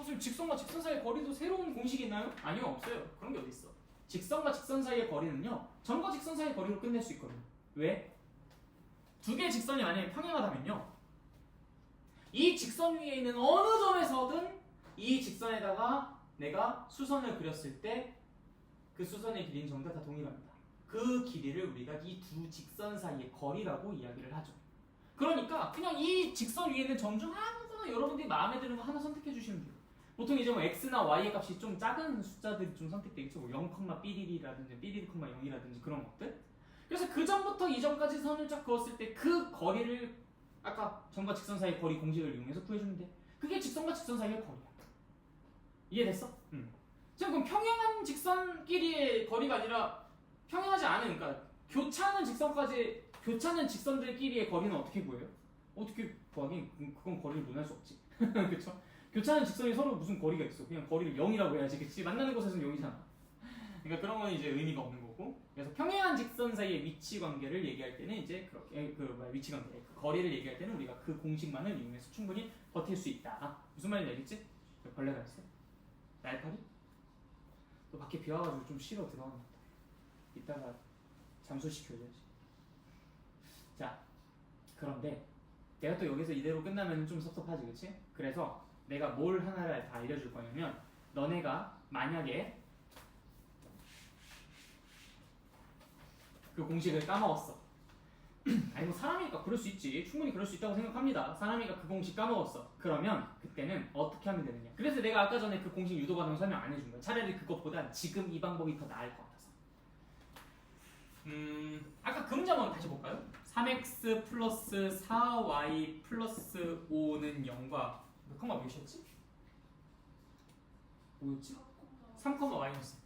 지금 직선과 직선 사이의 거리도 새로운 공식이 있나요? 아니요, 없어요. 그런 게 어디 있어? 직선과 직선 사이의 거리는요, 점과 직선 사이의 거리로 끝낼 수 있거든요. 왜? 두 개의 직선이 만약에 평행하다면요, 이 직선 위에 있는 어느 점에서든 이 직선에다가 내가 수선을 그렸을 때 그 수선의 길이는 전부 다 동일합니다. 그 길이를 우리가 이 두 직선 사이의 거리라고 이야기를 하죠. 그러니까 그냥 이 직선 위에 있는 점 중 아무거나 여러분들이 마음에 드는 거 하나 선택해 주시면 돼요. 보통 이제 뭐 x나 y의 값이 좀 작은 숫자들이 좀 선택되겠죠. 뭐 0,삐리리라든지 삐리리,0이라든지 그런 것들. 그래서 그 점부터 이 점까지 선을 쫙 그었을 때 그 거리를 아까 점과 직선 사이의 거리 공식을 이용해서 구해주면 돼. 그게 직선과 직선 사이의 거리야. 이해됐어? 지금 그럼 평행한 직선끼리의 거리가 아니라 평행하지 않은, 그러니까 교차하는 직선들끼리의 거리는 어떻게 구해요? 어떻게 구하긴? 그건 거리를 논할 수 없지. 그쵸? 교차하는 직선이 서로 무슨 거리가 있어? 그냥 거리를 0이라고 해야지, 그치? 만나는 곳에서는 0이잖아. 그러니까 그런 건 이제 의미가 없는 거고. 그래서 평행한 직선 사이의 위치 관계를 얘기할 때는 이제 그렇게 위치 관계, 그 거리를 얘기할 때는 우리가 그 공식만을 이용해서 충분히 버틸 수 있다. 무슨 말인지 알겠지? 벌레가 있어? 날파리? 또 밖에 비 와가지고 좀 쉬러 들어갔나 보다. 이따가 잠수시켜줘야지. 자, 그런데 내가 또 여기서 이대로 끝나면 좀 섭섭하지, 그치? 그래서 내가 뭘 하나를 다 알려줄 거냐면, 너네가 만약에 그 공식을 까먹었어. 아니 뭐 사람이니까 그럴 수 있지. 충분히 그럴 수 있다고 생각합니다. 사람이니까 그 공식 까먹었어. 그러면 그때는 어떻게 하면 되느냐. 그래서 내가 아까 전에 그 공식 유도 과정 설명 안 해준 거야. 차라리 그것보단 지금 이 방법이 더 나을 것 같아서. 아까 그 문제 한번 다시 볼까요? 3x 플러스 4y 플러스 5는 0과 몇 컴마 몇이었지? 뭐였지? 3 마이너스.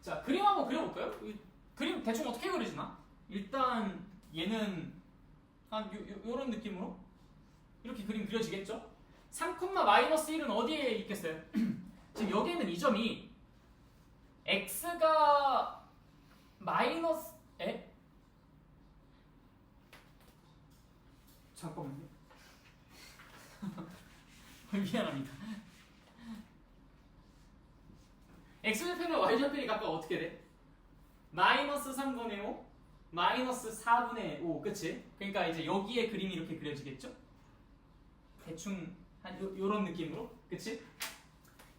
자, 그림 한번 그려볼까요? 그림 대충 어떻게 그려지나? 일단 얘는 한 요런 느낌으로 이렇게 그림 그려지겠죠? 3,-1은 어디에 있겠어요? 지금 여기에 있는 이 점이 x가 마이너스 잠깐만요. 미안합니다. x좌표는 y좌표에 각각 어떻게 돼? 마이너스 3분의 5, 마이너스 4분의 5, 그치? 그러니까 이제 여기에 그림이 이렇게 그려지겠죠? 대충 한 요런 느낌으로, 그치?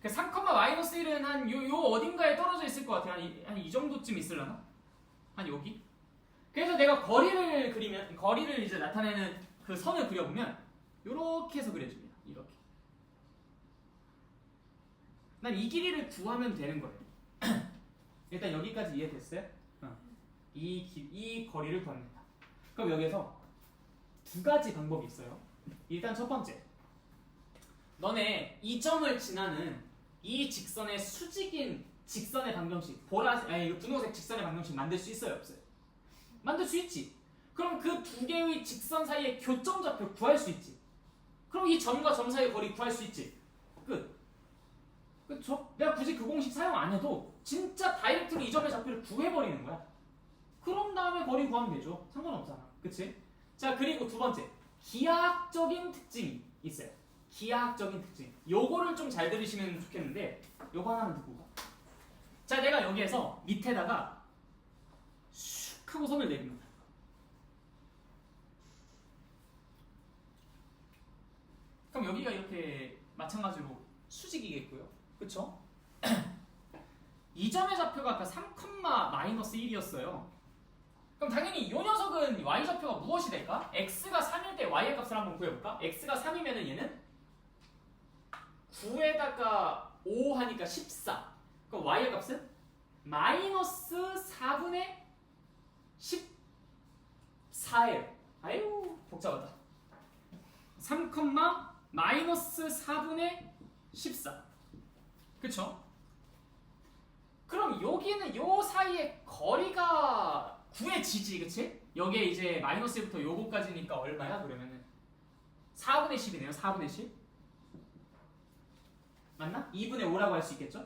그 3,-1은 한 요 어딘가에 떨어져 있을 것 같아요. 한 이 정도쯤 있으려나? 한 여기? 그래서 내가 거리를 그리면, 거리를 이제 나타내는 그 선을 그려보면 요렇게 해서 그려집니다. 이렇게. 난 이 길이를 구하면 되는 거예요. 일단 여기까지 이해됐어요? 이 거리를 구합니다. 그럼 여기서 두 가지 방법이 있어요. 일단 첫 번째, 너네 이 점을 지나는 이 직선의 수직인 직선의 방정식, 분홍색 직선의 방정식 만들 수 있어요, 없어요? 만들 수 있지. 그럼 그 두 개의 직선 사이의 교점좌표 구할 수 있지. 그럼 이 점과 점 사이의 거리 구할 수 있지. 끝. 그쵸? 내가 굳이 그 공식 사용 안 해도 진짜 다이렉트로 이 점의 좌표를 구해버리는 거야. 그런 다음에 거리 구하면 되죠. 상관없잖아. 그치? 자, 그리고 두 번째, 기하학적인 특징이 있어요. 기하학적인 특징. 요거를 좀 잘 들으시면 좋겠는데, 요거 하나만 듣고 가. 자, 내가 여기에서 밑에다가 슉 하고 선을 내립니다. 그럼 여기가 이렇게 마찬가지로 수직이겠고요. 그쵸? 이 점의 좌표가 아까 3,-1이었어요. 그럼 당연히 이 녀석은 y좌표가 무엇이 될까? x가 3일 때 y의 값을 한번 구해볼까? x가 3이면 얘는 9에다가 5 하니까 14. 그럼 y의 값은 마이너스 4분의 14예요. 아유 복잡하다. 3, 마이너스 4분의 14. 그쵸? 그럼 여기는 요 사이에 거리가 구해지지, 그치? 여기에 이제 마이너스 1부터 요거까지니까 얼마야? 그러면은 4분의 10이네요. 4분의 10. 맞나? 2분의 5라고 할 수 있겠죠?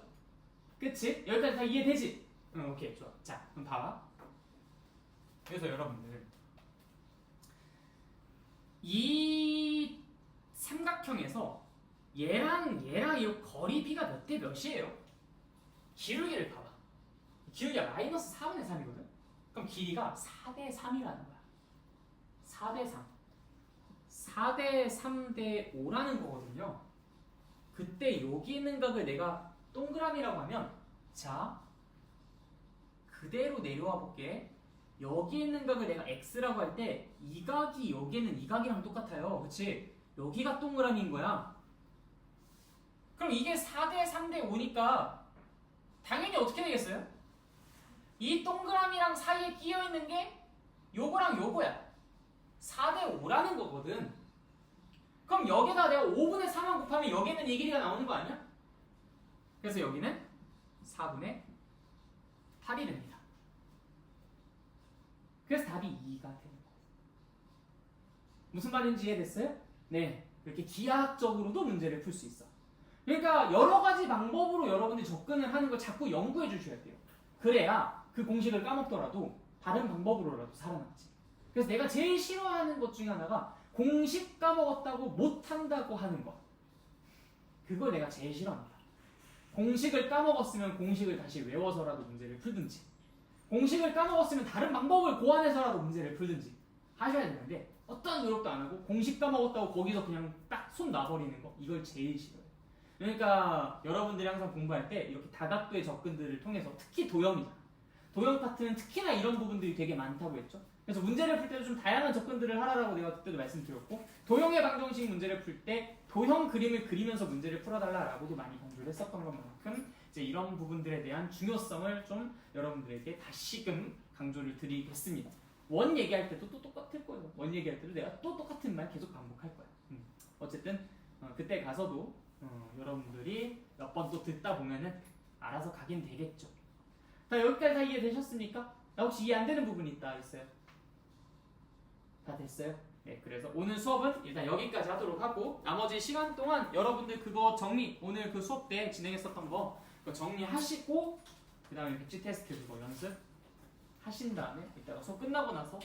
그치? 여기까지 다 이해되지? 응, 오케이, 좋아. 자, 그럼 봐봐. 그래서 여러분들 이 삼각형에서 얘랑 이 거리 B가 몇 대 몇이에요? 기울기를 봐봐. 기울기가 마이너스 4분의 3이거든? 그럼 길이가 4대 3이라는 거야. 4대 3. 4대 3대 5라는 거거든요. 그때 여기 있는 각을 내가 동그라미라고 하면, 자, 그대로 내려와 볼게. 여기 있는 각을 내가 x라고 할 때 이 각이 여기는 이 각이랑 똑같아요. 그치? 여기가 동그라미인 거야. 그럼 이게 4대 3대 5니까 당연히 어떻게 되겠어요? 이 동그라미랑 사이에 끼어 있는 게 요거랑 요거야. 4대 5라는 거거든. 그럼 여기다 내가 5분의 4만 곱하면 여기는 이 길이가 나오는 거 아니야? 그래서 여기는 4분의 8이 됩니다. 그래서 답이 2가 되는 거예요. 무슨 말인지 이해됐어요? 네, 이렇게 기하학적으로도 문제를 풀 수 있어. 그러니까 여러 가지 방법으로 여러분들이 접근을 하는 걸 자꾸 연구해 주셔야 돼요. 그래야 그 공식을 까먹더라도 다른 방법으로라도 살아남지. 그래서 내가 제일 싫어하는 것 중에 하나가 공식 까먹었다고 못한다고 하는 거. 그걸 내가 제일 싫어합니다. 공식을 까먹었으면 공식을 다시 외워서라도 문제를 풀든지, 공식을 까먹었으면 다른 방법을 고안해서라도 문제를 풀든지 하셔야 되는데, 어떤 노력도 안 하고 공식 까먹었다고 거기서 그냥 딱 손 놔버리는 거, 이걸 제일 싫어요. 그러니까 여러분들이 항상 공부할 때 이렇게 다각도의 접근들을 통해서, 특히 도형이잖아. 도형 파트는 특히나 이런 부분들이 되게 많다고 했죠. 그래서 문제를 풀 때도 좀 다양한 접근들을 하라고 내가 그때도 말씀드렸고, 도형의 방정식 문제를 풀 때 도형 그림을 그리면서 문제를 풀어달라라고도 많이 강조를 했었던 것만큼 이제 이런 부분들에 대한 중요성을 좀 여러분들에게 다시금 강조를 드리겠습니다. 원 얘기할 때도 또 똑같을 거예요. 원 얘기할 때도 내가 또 똑같은 말 계속 반복할 거야. 어쨌든 그때 가서도 여러분들이 몇 번 또 듣다 보면은 알아서 가긴 되겠죠. 자, 여기까지 다 이해되셨습니까? 나 혹시 이해 안 되는 부분이 있어요? 다 됐어요? 네, 그래서 오늘 수업은 일단 여기까지 하도록 하고, 나머지 시간 동안 여러분들 그거 정리, 오늘 그 수업 때 진행했었던 거 그거 정리하시고, 그 다음에 백지 테스트 그거 연습 하신 다음에 이따가 수업 끝나고 나서